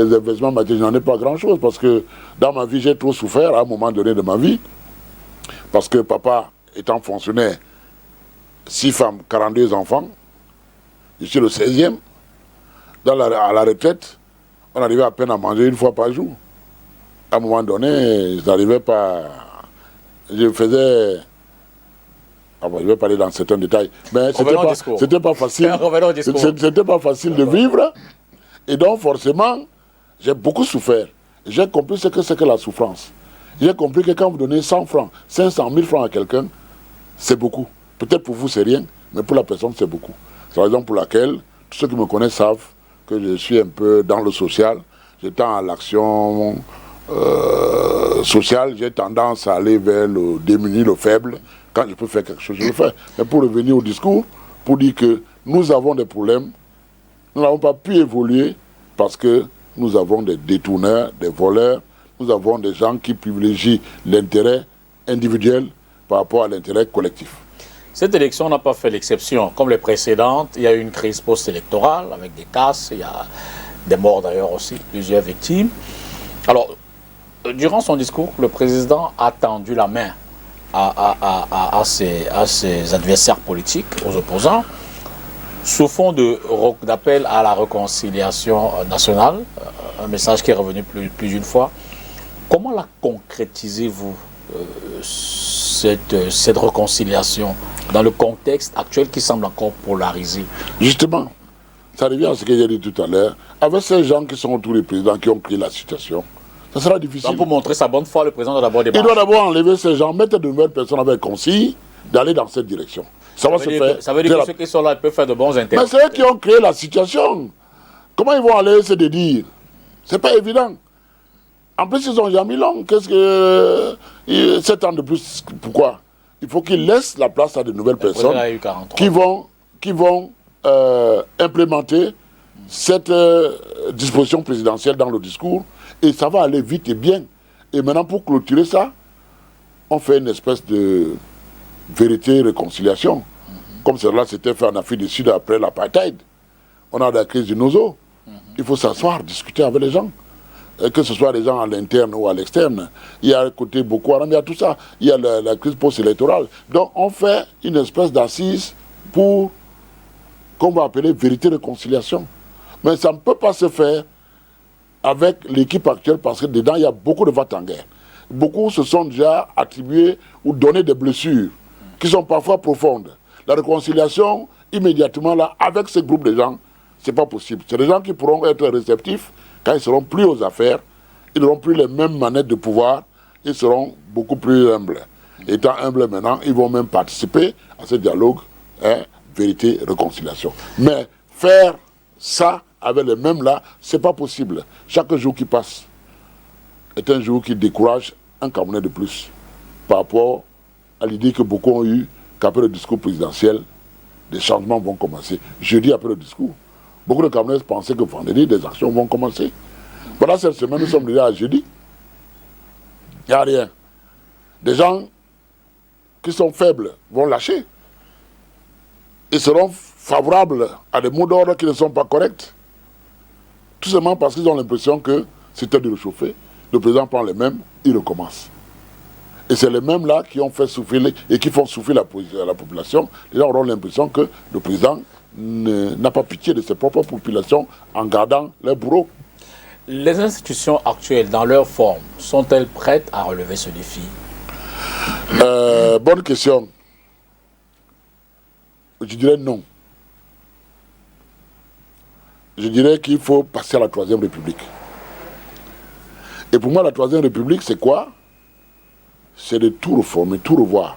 investissements matériels, je n'en ai pas grand-chose parce que dans ma vie, j'ai trop souffert à un moment donné de ma vie. Parce que papa, étant fonctionnaire, 6 femmes, 42 enfants, je suis le 16e. À la retraite, on arrivait à peine à manger une fois par jour. À un moment donné, je n'arrivais pas... Je faisais... Ah bon, je vais parler dans certains détails. Mais c'était pas facile. C'était pas facile de vivre. Et donc, forcément, j'ai beaucoup souffert. J'ai compris ce que c'est que la souffrance. J'ai compris que quand vous donnez 100 francs, 500 000 francs à quelqu'un, c'est beaucoup. Peut-être pour vous, c'est rien, mais pour la personne, c'est beaucoup. C'est la raison pour laquelle, tous ceux qui me connaissent savent que je suis un peu dans le social. J'étends à l'action sociale, j'ai tendance à aller vers le démuni, le faible. Quand je peux faire quelque chose, je le fais. Mais pour revenir au discours, pour dire que nous avons des problèmes, nous n'avons pas pu évoluer parce que nous avons des détourneurs, des voleurs, nous avons des gens qui privilégient l'intérêt individuel par rapport à l'intérêt collectif. Cette élection n'a pas fait l'exception. Comme les précédentes, il y a eu une crise post-électorale avec des casses, il y a des morts d'ailleurs aussi, plusieurs victimes. Alors, durant son discours, le président a tendu la main à ses adversaires politiques, aux opposants, sous fond d'appel à la réconciliation nationale, un message qui est revenu plus d'une fois. Comment la concrétisez-vous, cette réconciliation, dans le contexte actuel qui semble encore polarisé? Justement, ça revient à ce que j'ai dit tout à l'heure. Avec ces gens qui sont autour des présidents qui ont créé la situation, ça sera difficile. Donc pour montrer sa bonne foi, le président doit d'abord débattre. Il doit d'abord enlever ces gens, mettre de nouvelles personnes avec consigne, d'aller dans cette direction. Ça va se faire. Ça veut dire que ceux qui sont là peuvent faire de bons intérêts. Mais c'est eux qui ont créé la situation. Comment ils vont aller se dédire? C'est pas évident. En plus, ils ont jamais long. Qu'est-ce que... 7 ans de plus, pourquoi? Il faut qu'ils laissent la place à de nouvelles personnes qui vont implémenter cette disposition présidentielle dans le discours. Et ça va aller vite et bien. Et maintenant, pour clôturer ça, on fait une espèce de vérité et réconciliation. Comme cela s'était fait en Afrique du Sud après l'apartheid. On a la crise du Nozo. Il faut s'asseoir, discuter avec les gens. que ce soit les gens à l'interne ou à l'externe. Il y a un côté Boko Haram, il y a tout ça. Il y a la crise post-électorale. Donc on fait une espèce d'assise pour, qu'on va appeler vérité-réconciliation. Mais ça ne peut pas se faire avec l'équipe actuelle parce que dedans il y a beaucoup de va en guerre. Beaucoup se sont déjà attribués ou donné des blessures qui sont parfois profondes. La réconciliation, immédiatement là, avec ce groupe de gens, c'est pas possible. C'est des gens qui pourront être réceptifs quand ils seront plus aux affaires, ils n'auront plus les mêmes manettes de pouvoir, ils seront beaucoup plus humbles. Étant humbles maintenant, ils vont même participer à ce dialogue, vérité, réconciliation. Mais faire ça avec les mêmes là, c'est pas possible. Chaque jour qui passe est un jour qui décourage un Camerounais de plus par rapport à l'idée que beaucoup ont eue qu'après le discours présidentiel, des changements vont commencer. Jeudi après le discours, beaucoup de Camerounais pensaient que vendredi, des actions vont commencer. Voilà, cette semaine, nous sommes déjà à jeudi. Il n'y a rien. Des gens qui sont faibles vont lâcher. Ils seront favorables à des mots d'ordre qui ne sont pas corrects. Tout simplement parce qu'ils ont l'impression que c'est de réchauffer. Le président prend les mêmes, il recommence. Et c'est les mêmes là qui ont fait souffrir et qui font souffrir la population. Les gens auront l'impression que le président n'a pas pitié de ses propres populations en gardant leur bourreau. Les institutions actuelles, dans leur forme, sont-elles prêtes à relever ce défi? Bonne question. Je dirais non. Je dirais qu'il faut passer à la Troisième République. Et pour moi, la Troisième République, c'est quoi? C'est de tout reformer, tout revoir.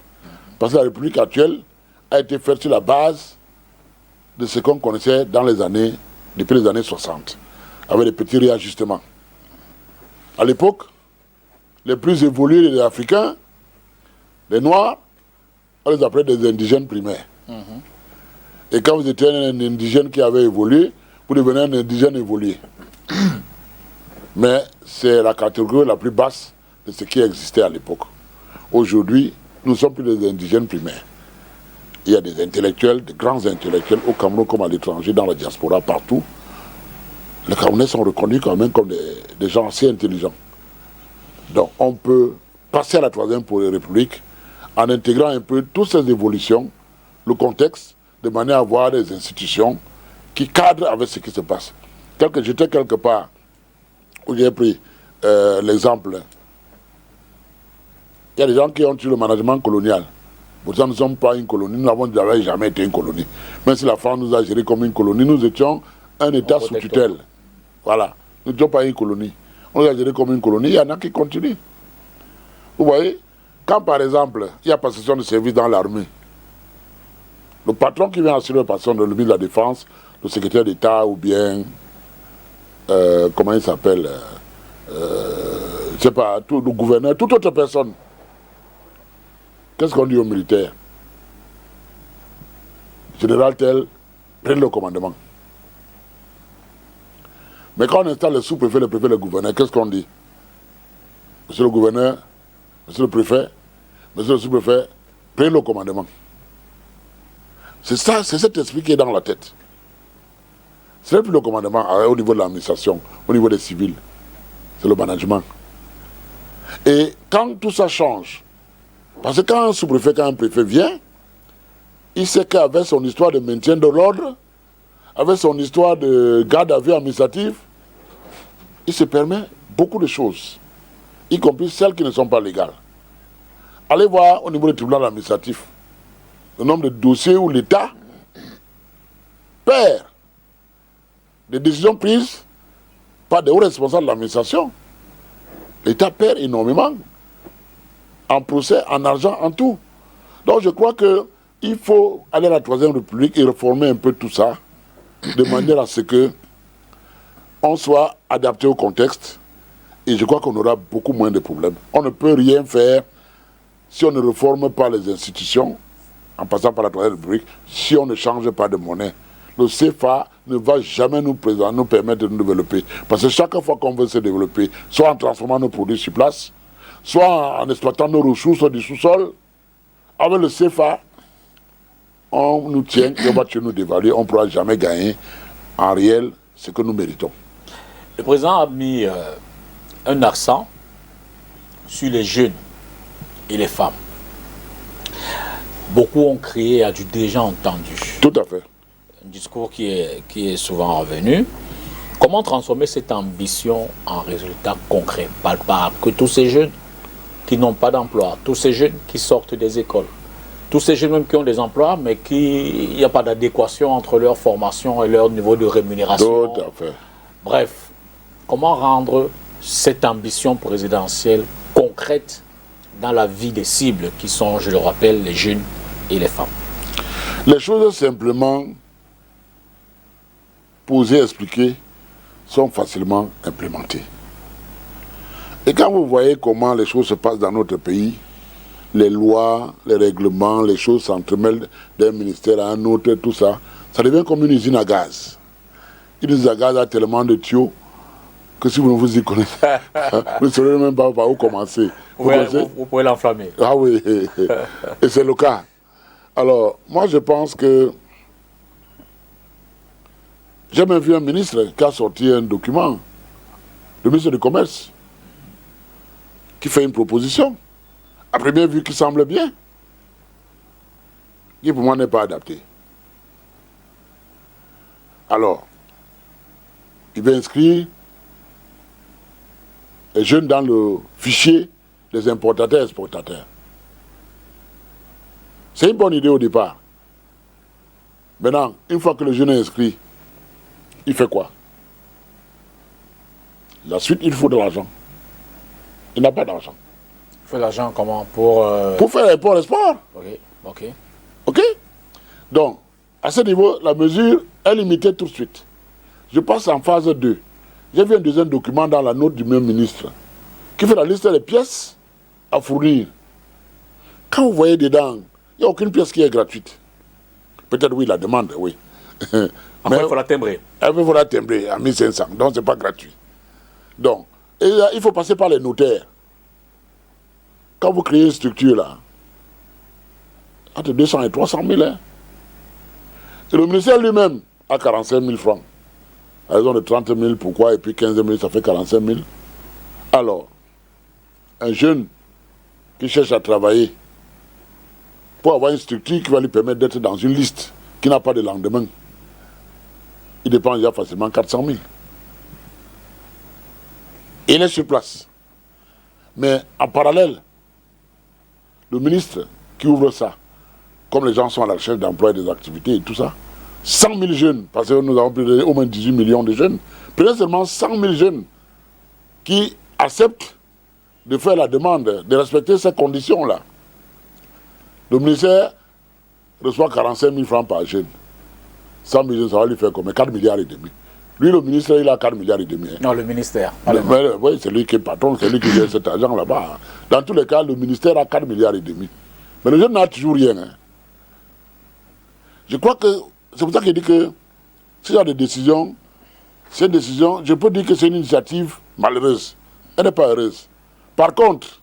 Parce que la République actuelle a été faite sur la base de ce qu'on connaissait depuis les années 60, avec des petits réajustements. À l'époque, les plus évolués des Africains, les Noirs, on les appelait des indigènes primaires. Et quand vous étiez un indigène qui avait évolué, vous devenez un indigène évolué. Mais c'est la catégorie la plus basse de ce qui existait à l'époque. Aujourd'hui, nous ne sommes plus des indigènes primaires. Il y a des intellectuels, des grands intellectuels au Cameroun comme à l'étranger, dans la diaspora, partout. Les Camerounais sont reconnus quand même comme des gens assez intelligents. Donc on peut passer à la Troisième République en intégrant un peu toutes ces évolutions, le contexte, de manière à avoir des institutions qui cadrent avec ce qui se passe. J'étais quelque part où j'ai pris l'exemple. Il y a des gens qui ont eu le management colonial. Pourtant, nous ne sommes pas une colonie, nous n'avons jamais été une colonie. Même si la France nous a géré comme une colonie, nous étions un État sous tutelle. Voilà, nous n'étions pas une colonie. On nous a géré comme une colonie, il y en a qui continuent. Vous voyez, quand par exemple, il y a passation de service dans l'armée, le patron qui vient assurer la passation de ministre de la Défense, le secrétaire d'État ou bien, comment il s'appelle, je ne sais pas, le gouverneur, toute autre personne. Qu'est-ce qu'on dit aux militaires? Général tel, prenne le commandement. Mais quand on installe le sous-préfet, le préfet, le gouverneur, qu'est-ce qu'on dit? Monsieur le gouverneur, monsieur le préfet, monsieur le sous-préfet, prenez le commandement. C'est ça, c'est cet esprit qui est dans la tête. Ce n'est plus le commandement au niveau de l'administration, au niveau des civils. C'est le management. Et quand tout ça change, parce que quand un sous-préfet, quand un préfet vient, il sait qu'avec son histoire de maintien de l'ordre, avec son histoire de garde à vue administrative, il se permet beaucoup de choses, y compris celles qui ne sont pas légales. Allez voir au niveau du tribunal administratif le nombre de dossiers où l'État perd des décisions prises par des hauts responsables de l'administration. L'État perd énormément en procès, en argent, en tout. Donc je crois qu'il faut aller à la Troisième République et reformer un peu tout ça, de manière à ce que on soit adapté au contexte, et je crois qu'on aura beaucoup moins de problèmes. On ne peut rien faire si on ne réforme pas les institutions, en passant par la Troisième République, si on ne change pas de monnaie. Le CFA ne va jamais nous permettre de nous développer. Parce que chaque fois qu'on veut se développer, soit en transformant nos produits sur place, soit en exploitant nos ressources du sous-sol, avec le CFA, on nous tient et on va nous dévaluer. On ne pourra jamais gagner en réel ce que nous méritons. Le président a mis un accent sur les jeunes et les femmes. Beaucoup ont crié à du déjà entendu. Tout à fait. Un discours qui est souvent revenu. Comment transformer cette ambition en résultat concret, palpable, que tous ces jeunes qui n'ont pas d'emploi, tous ces jeunes qui sortent des écoles, tous ces jeunes même qui ont des emplois, mais il n'y a pas d'adéquation entre leur formation et leur niveau de rémunération. Tout à fait. Bref, comment rendre cette ambition présidentielle concrète dans la vie des cibles qui sont, je le rappelle, les jeunes et les femmes? Les choses simplement posées, expliquées, sont facilement implémentées. Et quand vous voyez comment les choses se passent dans notre pays, les lois, les règlements, les choses s'entremêlent d'un ministère à un autre, tout ça, ça devient comme une usine à gaz. Une usine à gaz a tellement de tuyaux que si vous ne vous y connaissez, vous ne saurez même pas par où commencer. Vous pouvez l'enflammer. Ah oui, et c'est le cas. Alors, moi je pense que j'ai même vu un ministre qui a sorti un document, le ministre du Commerce, qui fait une proposition, à première vue qui semble bien, qui pour moi n'est pas adapté. Alors, il va inscrire les jeunes dans le fichier des importateurs et exportateurs. C'est une bonne idée au départ. Maintenant, une fois que le jeune est inscrit, il fait quoi? La suite, il faut de l'argent. Il n'a pas d'argent. Il faut de l'argent comment? Pour faire l'import-export. Ok. Ok? Donc, à ce niveau, la mesure est limitée tout de suite. Je passe en phase 2. J'ai vu un deuxième document dans la note du même ministre qui fait la liste des pièces à fournir. Quand vous voyez dedans, il n'y a aucune pièce qui est gratuite. Peut-être oui, la demande, oui. Enfin, il faut la timbrer. Il faut la timbrer à 1500, donc ce n'est pas gratuit. Donc, et là, il faut passer par les notaires. Quand vous créez une structure là, entre 200 et 300 000, hein. Et le ministère lui-même a 45 000 francs. À raison de 30 000, pourquoi? Et puis 15 000, ça fait 45 000. Alors, un jeune qui cherche à travailler pour avoir une structure qui va lui permettre d'être dans une liste qui n'a pas de lendemain, il dépense déjà facilement 400 000. Et il est sur place. Mais en parallèle, le ministre qui ouvre ça, comme les gens sont à la recherche d'emploi et des activités et tout ça, 100 000 jeunes, parce que nous avons plus au moins 18 millions de jeunes, peut-être seulement 100 000 jeunes qui acceptent de faire la demande, de respecter ces conditions-là. Le ministère reçoit 45 000 francs par jeune. 100 000 jeunes, ça va lui faire combien? 4 milliards et demi. Lui, le ministère, il a 4 milliards et demi. Hein. Non, le ministère. Oui, c'est lui qui est patron, c'est lui qui gère cet argent là-bas. Dans tous les cas, le ministère a 4 milliards et demi. Mais le jeune n'a toujours rien. Hein. Je crois que, c'est pour ça qu'il dit que s'il y a des décisions, c'est une décision, je peux dire que c'est une initiative malheureuse. Elle n'est pas heureuse. Par contre,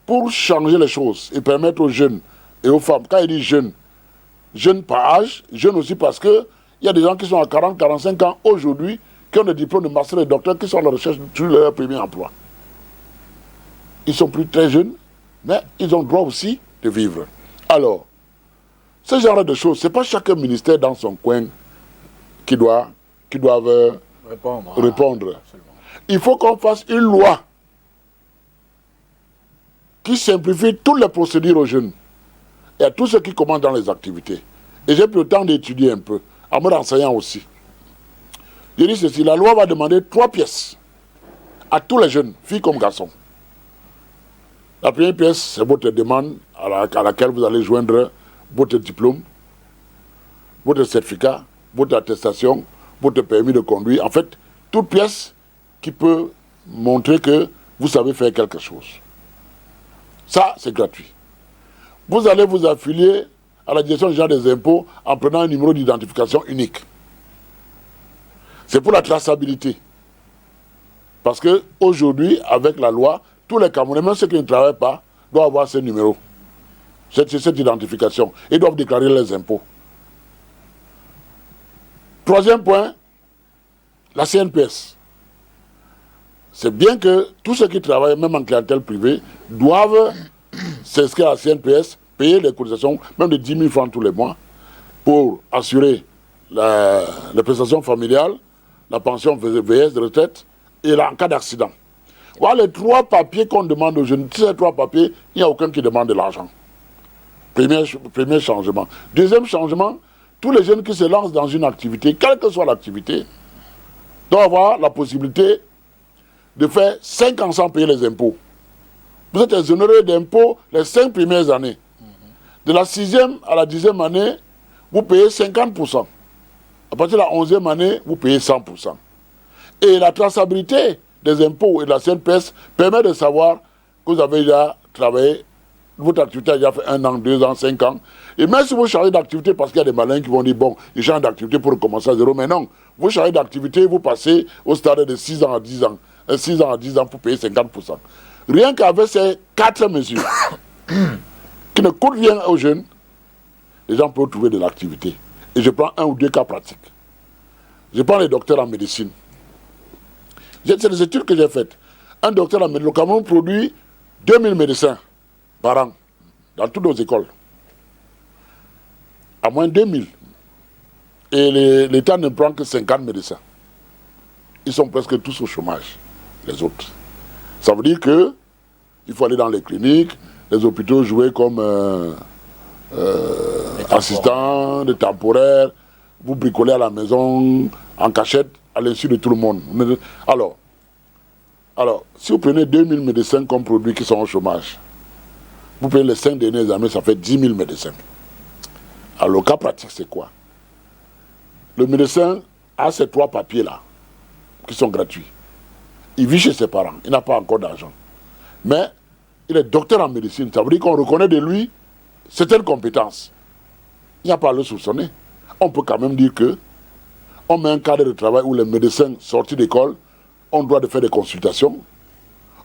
pour changer les choses et permettre aux jeunes et aux femmes, quand il dit jeunes, jeunes par âge, jeunes aussi parce que il y a des gens qui sont à 40, 45 ans aujourd'hui, qui ont des diplômes de master et docteur, qui sont à la recherche de leur premier emploi. Ils sont plus très jeunes, mais ils ont le droit aussi de vivre. Alors, ce genre de choses, ce n'est pas chaque ministère dans son coin qui doivent répondre. Il faut qu'on fasse une loi qui simplifie toutes les procédures aux jeunes et à tous ceux qui commencent dans les activités. Et j'ai pris le temps d'étudier un peu, en me renseignant aussi. Je dis ceci, la loi va demander 3 pièces à tous les jeunes, filles comme garçons. La première pièce, c'est votre demande à laquelle vous allez joindre votre diplôme, votre certificat, votre attestation, votre permis de conduire. En fait, toute pièce qui peut montrer que vous savez faire quelque chose. Ça, c'est gratuit. Vous allez vous affilier à la direction générale des impôts en prenant un numéro d'identification unique. C'est pour la traçabilité. Parce qu'aujourd'hui, avec la loi, tous les Camerounais, même ceux qui ne travaillent pas, doivent avoir ce numéro, cette identification. Ils doivent déclarer les impôts. Troisième point, la CNPS. c'est bien que tous ceux qui travaillent, même en clientèle privée, doivent s'inscrire à la CNPS, payer les cotisations, même de 10 000 francs tous les mois, pour assurer les prestations familiales, la pension vieillesse de retraite et en cas d'accident. Voilà les 3 papiers qu'on demande aux jeunes. Ces 3 papiers, il n'y a aucun qui demande de l'argent. Premier changement. Deuxième changement, tous les jeunes qui se lancent dans une activité, quelle que soit l'activité, doivent avoir la possibilité de faire 5 ans sans payer les impôts. Vous êtes exonéré d'impôts les 5 premières années. De la 6e à la 10e année, vous payez 50%. À partir de la 11e année, vous payez 100%. Et la traçabilité des impôts et de la CNPS permet de savoir que vous avez déjà travaillé, votre activité a déjà fait 1 an, 2 ans, 5 ans. Et même si vous changez d'activité, parce qu'il y a des malins qui vont dire, bon, ils changent d'activité pour recommencer à zéro, mais non, vous changez d'activité, vous passez au stade de 6 ans à 10 ans. 6 ans à 10 ans pour payer 50%. Rien qu'avec ces 4 mesures, qui ne coûtent rien aux jeunes, les gens peuvent trouver de l'activité. Et je prends 1 ou 2 cas pratiques. Je prends les docteurs en médecine. C'est des études que j'ai faites. Un docteur en médecine, le Cameroun produit 2000 médecins par an dans toutes nos écoles. À moins 2000. Et l'État ne prend que 50 médecins. Ils sont presque tous au chômage, les autres. Ça veut dire que il faut aller dans les cliniques, les hôpitaux jouer comme assistants, des temporaires, vous bricolez à la maison, en cachette, à l'insu de tout le monde. Alors, si vous prenez 2000 médecins comme produits qui sont au chômage, vous prenez les 5 dernières années, ça fait 10 000 médecins. Alors, le cas pratique, c'est quoi? Le médecin a ces 3 papiers-là, qui sont gratuits. Il vit chez ses parents, il n'a pas encore d'argent. Mais il est docteur en médecine, ça veut dire qu'on reconnaît de lui certaines compétences. Il n'y a pas à le soupçonner. On peut quand même dire que on met un cadre de travail où les médecins sortis d'école ont le droit de faire des consultations,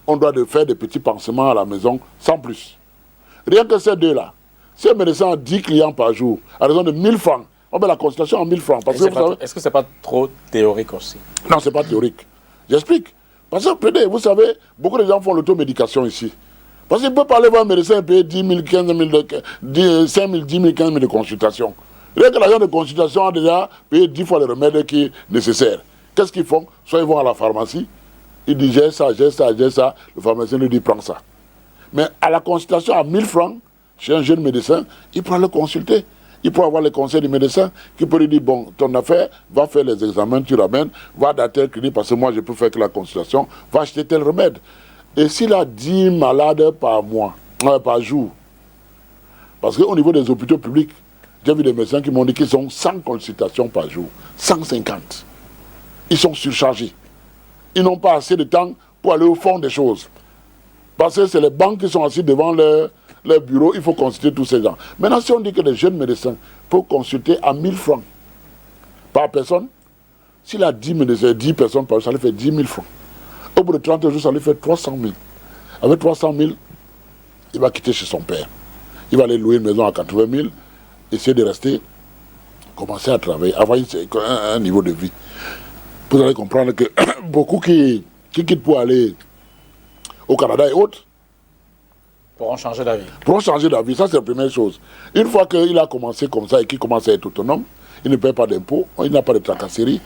ont le droit de faire des petits pansements à la maison, sans plus. Rien que ces 2-là. Si un médecin a 10 clients par jour, à raison de 1000 francs, on met la consultation en 1000 francs. Est-ce que ce n'est pas trop théorique aussi? Non, ce n'est pas théorique. J'explique. Parce que, vous savez, beaucoup de gens font l'automédication ici. Parce qu'il peut pas aller voir un médecin et payer 10 000, 15 000, 5 000, 10 000, 15 000 de consultation. Rien que l'agent de consultation a déjà payé 10 fois le remède qui est nécessaire. Qu'est-ce qu'ils font? Soit ils vont à la pharmacie, ils disent j'ai ça, j'ai ça, j'ai ça. Le pharmacien lui dit prends ça. Mais à la consultation à 1000 francs, chez un jeune médecin, il pourra le consulter. Il peut avoir les conseils du médecin qui peut lui dire, bon, ton affaire, va faire les examens, tu ramènes, va dans telle clinique parce que moi je peux faire que la consultation, va acheter tel remède. Et s'il a 10 malades par mois, par jour, parce qu'au niveau des hôpitaux publics, j'ai vu des médecins qui m'ont dit qu'ils ont 100 consultations par jour, 150. Ils sont surchargés. Ils n'ont pas assez de temps pour aller au fond des choses. Parce que c'est les banques qui sont assis devant leur bureau, il faut consulter tous ces gens. Maintenant, si on dit que les jeunes médecins peuvent consulter à 1000 francs par personne, s'il a 10 médecins, 10 personnes par jour, ça lui fait 10 000 francs. Au bout de 30 jours, ça lui fait 300 000. Avec 300 000, il va quitter chez son père. Il va aller louer une maison à 80 000, essayer de rester, commencer à travailler, avoir un niveau de vie. Vous allez comprendre que beaucoup qui quittent pour aller au Canada et autres, pourront changer d'avis. Pourront changer d'avis, ça c'est la première chose. Une fois qu'il a commencé comme ça et qu'il commence à être autonome, il ne paie pas d'impôts, il n'a pas de tracasserie.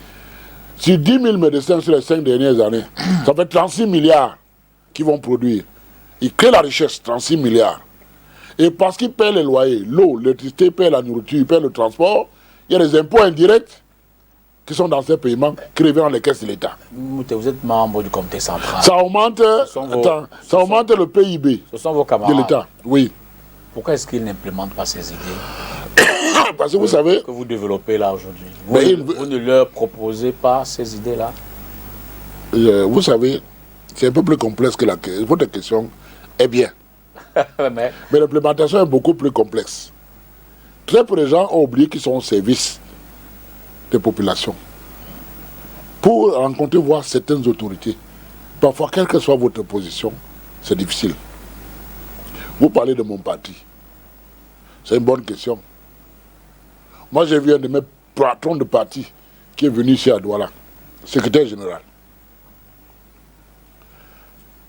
Si 10 000 médecins sur les 5 dernières années, ça fait 36 milliards qu'ils vont produire. Ils créent la richesse, 36 milliards. Et parce qu'ils paient les loyers, l'eau, l'électricité, ils paient la nourriture, ils paient le transport, il y a des impôts indirects qui sont dans ces paiements, qui reviennent dans les caisses de l'État. Mouteh, vous êtes membre du comité central. Ça augmente, ça augmente le PIB ce sont vos camarades de l'État. Oui. Pourquoi est-ce qu'ils n'implémentent pas ces idées Parce que vous savez... que vous développez là aujourd'hui. Vous ne leur proposez pas ces idées-là? Vous savez, c'est un peu plus complexe que votre question est bien. Mais l'implémentation est beaucoup plus complexe. Très peu de gens ont oublié qu'ils sont au service des populations. Pour rencontrer, voir certaines autorités, parfois, quelle que soit votre position, c'est difficile. Vous parlez de mon parti. C'est une bonne question. Moi, j'ai vu un de mes patrons de parti qui est venu ici à Douala, secrétaire général.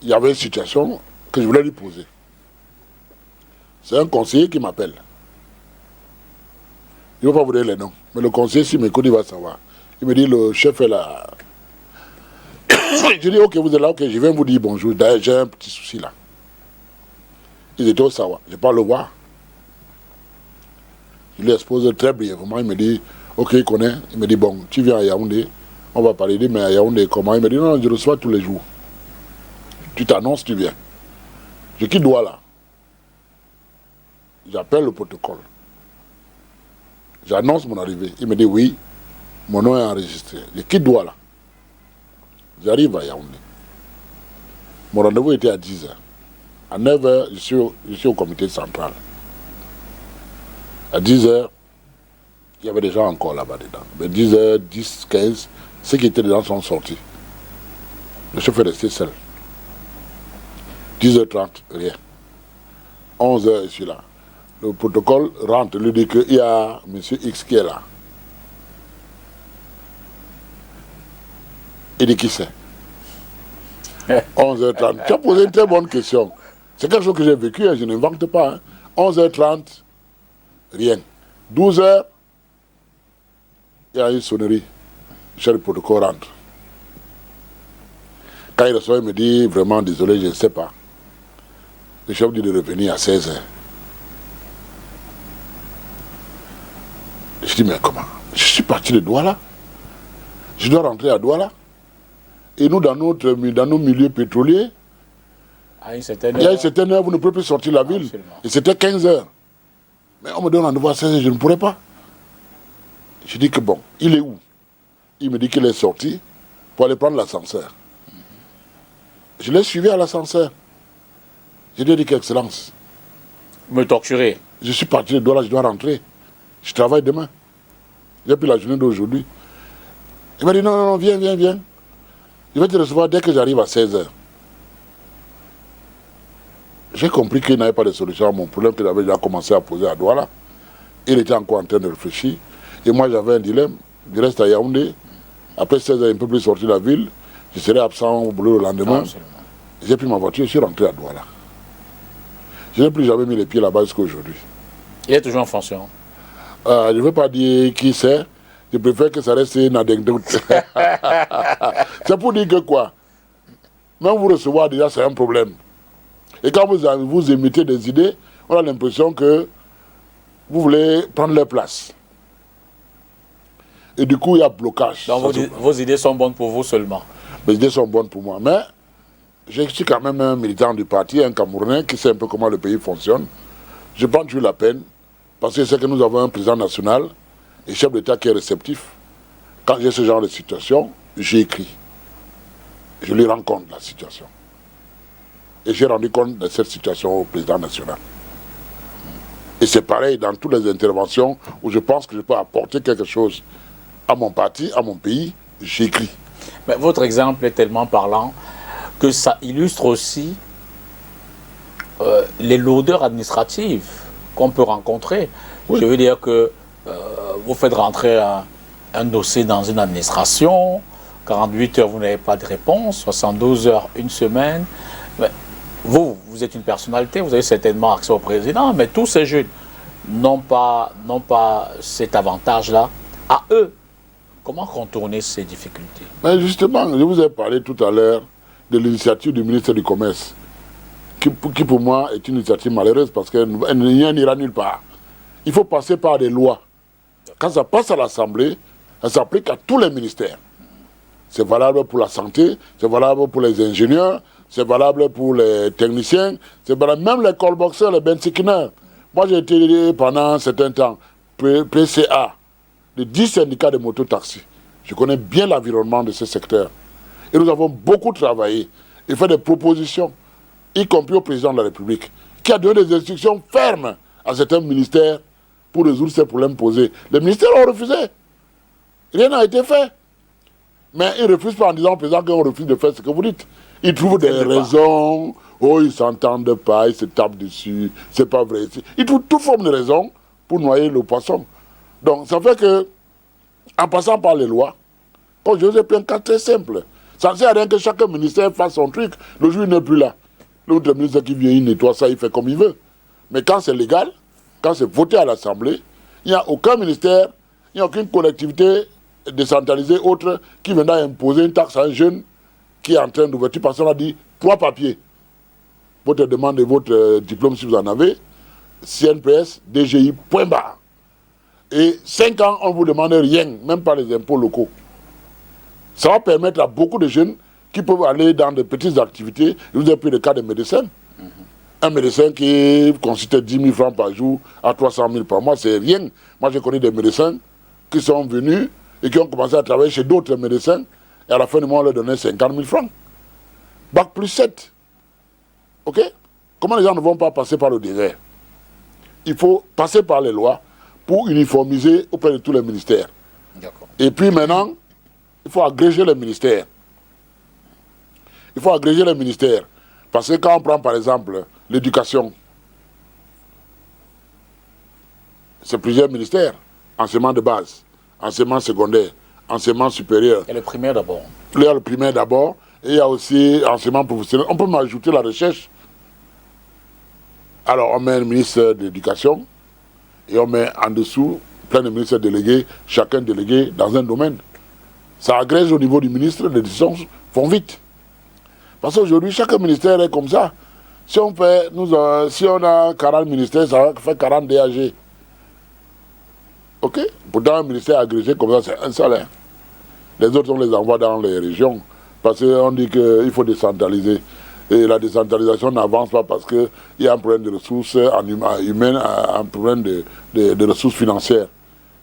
il y avait une situation que je voulais lui poser. C'est un conseiller qui m'appelle. Il ne va pas vous donner les noms. Mais le conseiller, si m'écoute, il va savoir. Il me dit, le chef est là. Je dis, ok, vous êtes là, ok, je viens vous dire bonjour. D'ailleurs, j'ai un petit souci là. Ils étaient au Sawa. Je ne vais pas le voir. Je lui expose très brièvement. Il me dit, ok, il connaît. Il me dit, bon, tu viens à Yaoundé. On va parler. Mais à Yaoundé, comment? Il me dit, non, je reçois tous les jours. Tu t'annonces, tu viens. Je quitte Douala. J'appelle le protocole. J'annonce mon arrivée. Il me dit, oui, mon nom est enregistré. Je quitte Douala. J'arrive à Yaoundé. Mon rendez-vous était à 10h. À 9h, je suis au comité central. À 10h, il y avait des gens encore là-bas dedans. Mais 10h, 10, 15, ceux qui étaient dedans sont sortis. Le chef est resté seul. 10h30, rien. 11h, je suis là. Le protocole rentre, lui dit qu'il y a M. X qui est là. Il dit qui c'est? 11h30. Tu as posé une très bonne question. C'est quelque chose que j'ai vécu, hein, je n'invente pas. Hein. 11h30, rien. 12h, il y a une sonnerie. Le chef du protocole rentre. Quand il reçoit, il me dit vraiment désolé, je ne sais pas. Le chef dit de revenir à 16h. Je dis mais comment? Je suis parti de Douala. Je dois rentrer à Douala. Et nous, dans nos milieux pétroliers, il y a une certaine heure, vous ne pouvez plus sortir de la ville. Absolument. Et c'était 15h. Mais on me donne rendez-vous à 16h, je ne pourrais pas. Je dis que bon, il est où? Il me dit qu'il est sorti pour aller prendre l'ascenseur. Je l'ai suivi à l'ascenseur. Je lui ai dit qu'Excellence. Me torturer. Je suis parti de Douala, je dois rentrer. Je travaille demain. J'ai pris la journée d'aujourd'hui. Il m'a dit non, viens. Je vais te recevoir dès que j'arrive à 16h. J'ai compris qu'il n'avait pas de solution à mon problème que j'avais déjà commencé à poser à Douala. Il était encore en train de réfléchir. Et moi, j'avais un dilemme. Je reste à Yaoundé. Après 16h, il ne peut plus sortir de la ville. Je serai absent au boulot le lendemain. J'ai pris ma voiture, je suis rentré à Douala. Je n'ai plus jamais mis les pieds là-bas jusqu'à aujourd'hui. Il est toujours en fonction. Je ne veux pas dire qui c'est. Je préfère que ça reste une anecdote. C'est pour dire que quoi? Même vous recevoir déjà, c'est un problème. Et quand vous émettez des idées, on a l'impression que vous voulez prendre leur place. Et du coup, il y a blocage. Donc vos idées sont bonnes pour vous seulement? Mes idées sont bonnes pour moi. Mais je suis quand même un militant du parti, un Camerounais qui sait un peu comment le pays fonctionne. Je prends toujours la peine, parce que c'est que nous avons un président national et chef d'État qui est réceptif. Quand j'ai ce genre de situation, j'écris. Je lui rends compte de la situation. Et j'ai rendu compte de cette situation au président national. Et c'est pareil dans toutes les interventions où je pense que je peux apporter quelque chose à mon parti, à mon pays, j'écris. Mais votre exemple est tellement parlant que ça illustre aussi les lourdeurs administratives qu'on peut rencontrer. Oui. Je veux dire que vous faites rentrer un dossier dans une administration, 48 heures, vous n'avez pas de réponse, 72 heures, une semaine. Mais vous êtes une personnalité, vous avez certainement accès au président, mais tous ces jeunes n'ont pas cet avantage-là. À eux, comment contourner ces difficultés? Mais justement, je vous ai parlé tout à l'heure de l'initiative du ministère du Commerce, qui pour moi est une initiative malheureuse parce qu'elle n'ira nulle part. Il faut passer par des lois. Quand ça passe à l'Assemblée, ça s'applique à tous les ministères. C'est valable pour la santé, c'est valable pour les ingénieurs, c'est valable pour les techniciens, c'est valable même les callboxers, les bensikineurs. Moi, j'ai été pendant un certain temps PCA de 10 syndicats de mototaxis. Je connais bien l'environnement de ce secteur. Et nous avons beaucoup travaillé et fait des propositions, y compris au président de la République, qui a donné des instructions fermes à certains ministères pour résoudre ces problèmes posés. Les ministères ont refusé. Rien n'a été fait. Mais ils ne refusent pas en disant au président qu'on refuse de faire ce que vous dites. Ils trouvent des raisons. Oh, ils ne s'entendent pas, ils se tapent dessus. C'est pas vrai. Ils trouvent toute forme de raison pour noyer le poisson. Donc, ça fait que, en passant par les lois, quand je vous ai pris un cas très simple, Ça ne sert à rien que chaque ministère fasse son truc. Le jour, il n'est plus là. L'autre ministre qui vient, il nettoie ça, il fait comme il veut. Mais quand c'est légal, quand c'est voté à l'Assemblée, il n'y a aucun ministère, il n'y a aucune collectivité décentralisée autre qui viendra imposer une taxe à un jeune qui est en train d'ouverture parce qu'on a dit 3 papiers. Votre demande et votre diplôme si vous en avez, CNPS, DGI, point barre. Et 5 ans, on ne vous demande rien, même pas les impôts locaux. Ça va permettre à beaucoup de jeunes qui peuvent aller dans de petites activités. Vous avez pris le cas des médecins. Un médecin qui consistait 10 000 francs par jour à 300 000 par mois, c'est rien. Moi, j'ai connu des médecins qui sont venus et qui ont commencé à travailler chez d'autres médecins. Et à la fin du mois, on leur donnait 50 000 francs. Bac plus 7. OK? Comment les gens ne vont pas passer par le désert? Il faut passer par les lois pour uniformiser auprès de tous les ministères. Et puis maintenant, il faut agréger les ministères. Il faut agréger les ministères. Parce que quand on prend par exemple l'éducation, c'est plusieurs ministères. Enseignement de base, enseignement secondaire, enseignement supérieur. Et le primaire d'abord. Il y a le primaire d'abord, et il y a aussi enseignement professionnel. On peut m'ajouter la recherche. Alors on met un ministre de l'éducation, et on met en dessous plein de ministres délégués, chacun délégué dans un domaine. Ça agrège au niveau du ministre, les décisions vont vite. Parce qu'aujourd'hui, chaque ministère est comme ça. Si on a 40 ministères, ça fait 40 DAG. OK? Pourtant, un ministère agrégé comme ça, c'est un salaire. Les autres, on les envoie dans les régions. Parce qu'on dit qu'il faut décentraliser. Et la décentralisation n'avance pas parce qu'il y a un problème de ressources humaines, un problème de ressources financières.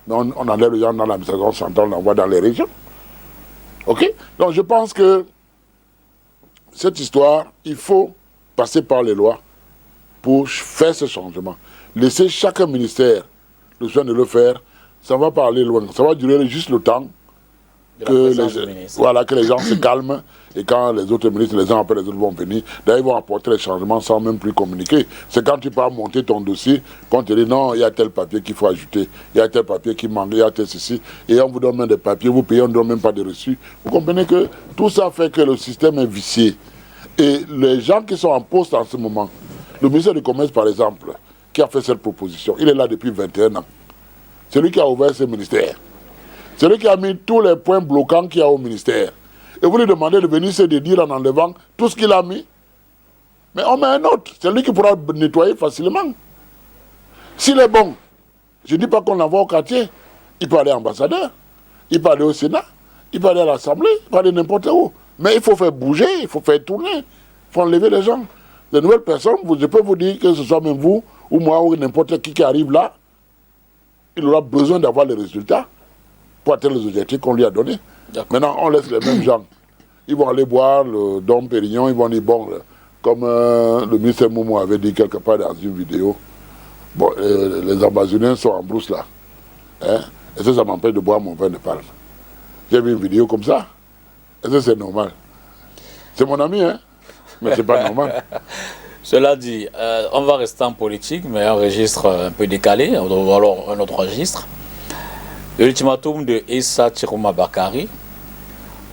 Mais on enlève les gens dans l'administration centrale, on envoie dans les régions. OK? Donc je pense que cette histoire, il faut passer par les lois pour faire ce changement. Laisser chaque ministère le soin de le faire, ça ne va pas aller loin. Ça va durer juste le temps que les gens se calment et quand les autres ministres, les uns après les autres vont venir, d'ailleurs ils vont apporter les changements sans même plus communiquer. C'est quand tu pars monter ton dossier qu'on te dit non, il y a tel papier qu'il faut ajouter, il y a tel papier qui manque, il y a tel ceci, et on vous donne même des papiers, vous payez, on ne donne même pas de reçus. Vous comprenez que tout ça fait que le système est vicié. Et les gens qui sont en poste en ce moment, le ministère du Commerce par exemple, qui a fait cette proposition, il est là depuis 21 ans. C'est lui qui a ouvert ce ministère. C'est lui qui a mis tous les points bloquants qu'il y a au ministère. Et vous lui demandez de venir se dire en enlevant tout ce qu'il a mis. Mais on met un autre. C'est lui qui pourra nettoyer facilement. S'il est bon, je ne dis pas qu'on l'envoie au quartier. Il peut aller ambassadeur. Il peut aller au Sénat. Il peut aller à l'Assemblée. Il peut aller n'importe où. Mais il faut faire bouger, il faut faire tourner. Il faut enlever les gens. Les nouvelles personnes, je peux vous dire que ce soit même vous, ou moi, ou n'importe qui arrive là, il aura besoin d'avoir les résultats pour atteindre les objectifs qu'on lui a donnés. Maintenant, on laisse les mêmes gens. Ils vont aller boire le Dom Pérignon, ils vont dire, bon, comme le ministre Momo avait dit quelque part dans une vidéo, bon, les ambassadeurs sont en brousse là. Hein? Et ça m'empêche de boire mon vin de palme. J'ai vu une vidéo comme ça. Est-ce que c'est normal? C'est mon ami, hein? Mais c'est pas normal. Cela dit, on va rester en politique, mais un registre un peu décalé, ou alors un autre registre. L'ultimatum de Issa Chiroma Bakari,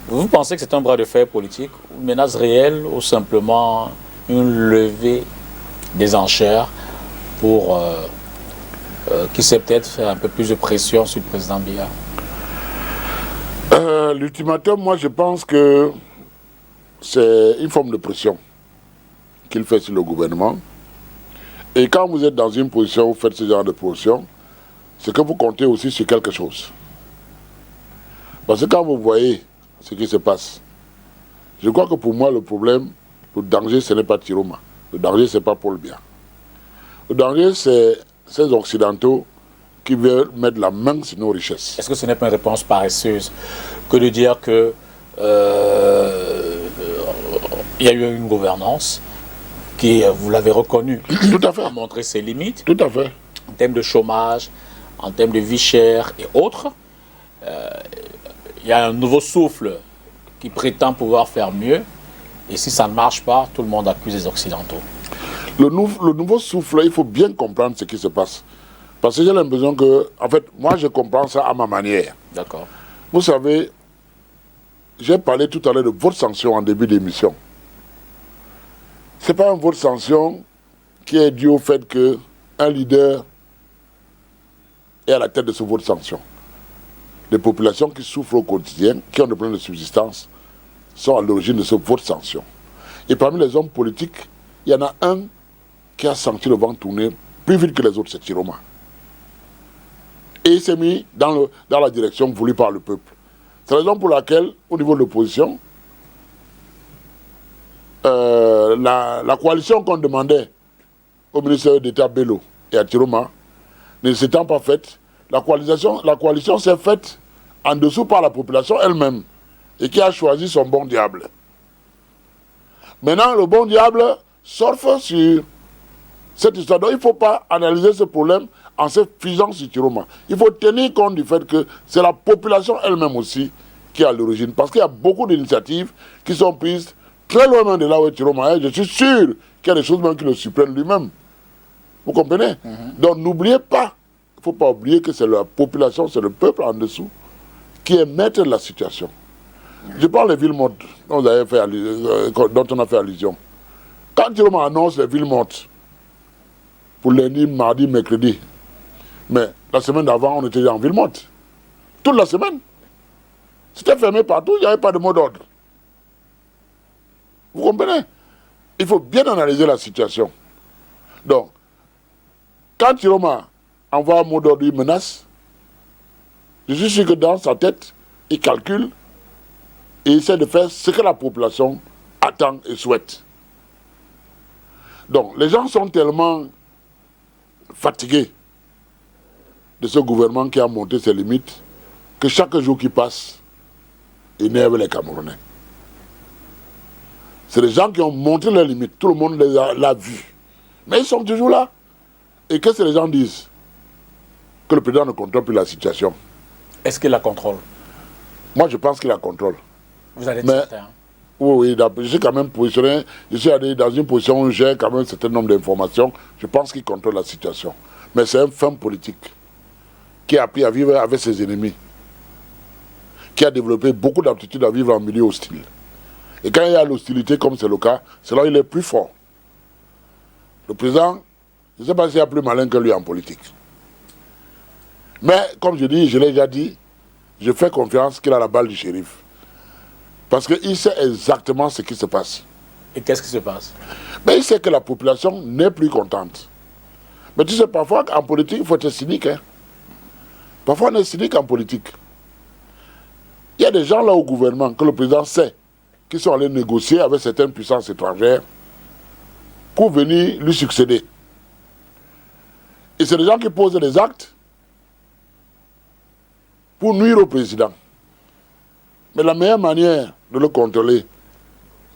vous pensez que c'est un bras de fer politique, une menace réelle ou simplement une levée des enchères pour qui sait peut-être faire un peu plus de pression sur le président Biya? L'ultimatum, moi je pense que c'est une forme de pression qu'il fait sur le gouvernement. Et quand vous êtes dans une position, vous faites ce genre de pression, c'est que vous comptez aussi sur quelque chose. Parce que quand vous voyez ce qui se passe, je crois que pour moi le problème, le danger ce n'est pas Chiroma, le danger c'est pas Paul Biya. Le danger c'est ces Occidentaux qui veulent mettre la main sur nos richesses. Est-ce que ce n'est pas une réponse paresseuse que de dire que il y a eu une gouvernance qui, vous l'avez reconnu, tout à fait, a montré ses limites. Tout à fait. En termes de chômage, en termes de vie chère et autres. Il y a un nouveau souffle qui prétend pouvoir faire mieux. Et si ça ne marche pas, tout le monde accuse les Occidentaux. Le nouveau souffle, il faut bien comprendre ce qui se passe. Parce que j'ai l'impression que, en fait, moi je comprends ça à ma manière. D'accord. Vous savez, j'ai parlé tout à l'heure de vote sanction en début d'émission. Ce n'est pas un vote sanction qui est dû au fait qu'un leader est à la tête de ce vote sanction. Les populations qui souffrent au quotidien, qui ont des problèmes de subsistance, sont à l'origine de ce vote sanction. Et parmi les hommes politiques, il y en a un qui a senti le vent tourner plus vite que les autres, c'est Chiroma. Et il s'est mis dans la direction voulue par le peuple. C'est la raison pour laquelle, au niveau de l'opposition, la coalition qu'on demandait au ministère d'État Bello et à Chiroma ne s'étant pas faite, la coalition s'est faite en dessous par la population elle-même et qui a choisi son bon diable. Maintenant, le bon diable surfe sur cette histoire. Donc, il ne faut pas analyser ce problème en se figeant sur Chiroma. Il faut tenir compte du fait que c'est la population elle-même aussi qui est à l'origine. Parce qu'il y a beaucoup d'initiatives qui sont prises très loin de là où est Chiroma. Je suis sûr qu'il y a des choses même qui le surprennent lui-même. Vous comprenez? Donc, n'oubliez pas, il ne faut pas oublier que c'est la population, c'est le peuple en dessous qui est maître de la situation. Je parle des villes mortes dont on a fait allusion. Quand Chiroma annonce les villes mortes, pour lundi, mardi, mercredi, mais la semaine d'avant, on était en ville morte. Toute la semaine. C'était fermé partout, il n'y avait pas de mot d'ordre. Vous comprenez? Il faut bien analyser la situation. Donc, quand Chiroma envoie un mot d'ordre, il menace, je suis sûr que dans sa tête, il calcule et il essaie de faire ce que la population attend et souhaite. Donc, les gens sont tellement fatigués de ce gouvernement qui a monté ses limites que chaque jour qui passe énerve les Camerounais. C'est les gens qui ont montré leurs limites, tout le monde l'a vu. Mais ils sont toujours là. Et qu'est-ce que les gens disent? Que le président ne contrôle plus la situation. Est-ce qu'il la contrôle? Moi, je pense qu'il la contrôle. Vous allez être certain. Oui, je suis quand même positionné, je suis allé dans une position où j'ai quand même un certain nombre d'informations. Je pense qu'il contrôle la situation. Mais c'est un femme politique qui a appris à vivre avec ses ennemis, qui a développé beaucoup d'aptitudes à vivre en milieu hostile. Et quand il y a l'hostilité, comme c'est le cas, c'est là où il est plus fort. Le président, je ne sais pas s'il y a plus malin que lui en politique. Mais, comme je dis, je l'ai déjà dit, je fais confiance qu'il a la balle du shérif. Parce qu'il sait exactement ce qui se passe. Et qu'est-ce qui se passe? Mais il sait que la population n'est plus contente. Mais tu sais, parfois, en politique, il faut être cynique. Hein? Parfois, on est cynique en politique. Il y a des gens là au gouvernement que le président sait qui sont allés négocier avec certaines puissances étrangères pour venir lui succéder. Et c'est des gens qui posent des actes pour nuire au président. Mais la meilleure manière de le contrôler,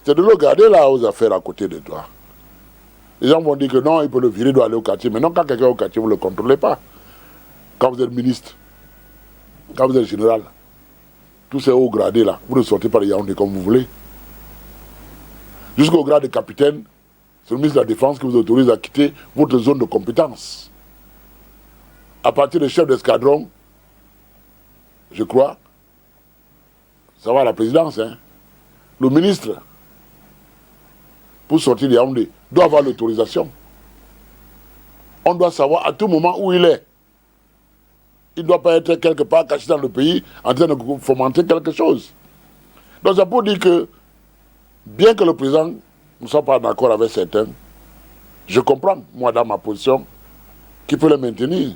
c'est de le garder là aux affaires à côté de toi. Les gens vont dire que non, il peut le virer, il doit aller au quartier. Mais non, quand quelqu'un est au quartier, vous ne le contrôlez pas. Quand vous êtes ministre, quand vous êtes général, tous ces hauts gradés là, vous ne sortez pas les Yaoundé comme vous voulez. Jusqu'au grade de capitaine, c'est le ministre de la Défense qui vous autorise à quitter votre zone de compétence. À partir de chef d'escadron, je crois, ça va à la présidence, hein. Le ministre, pour sortir de Yaoundé, doit avoir l'autorisation. On doit savoir à tout moment où il est. Il ne doit pas être quelque part caché dans le pays en train de fomenter quelque chose. Donc c'est pour dire que, bien que le président ne soit pas d'accord avec certains, je comprends, moi, dans ma position, qu'il peut les maintenir.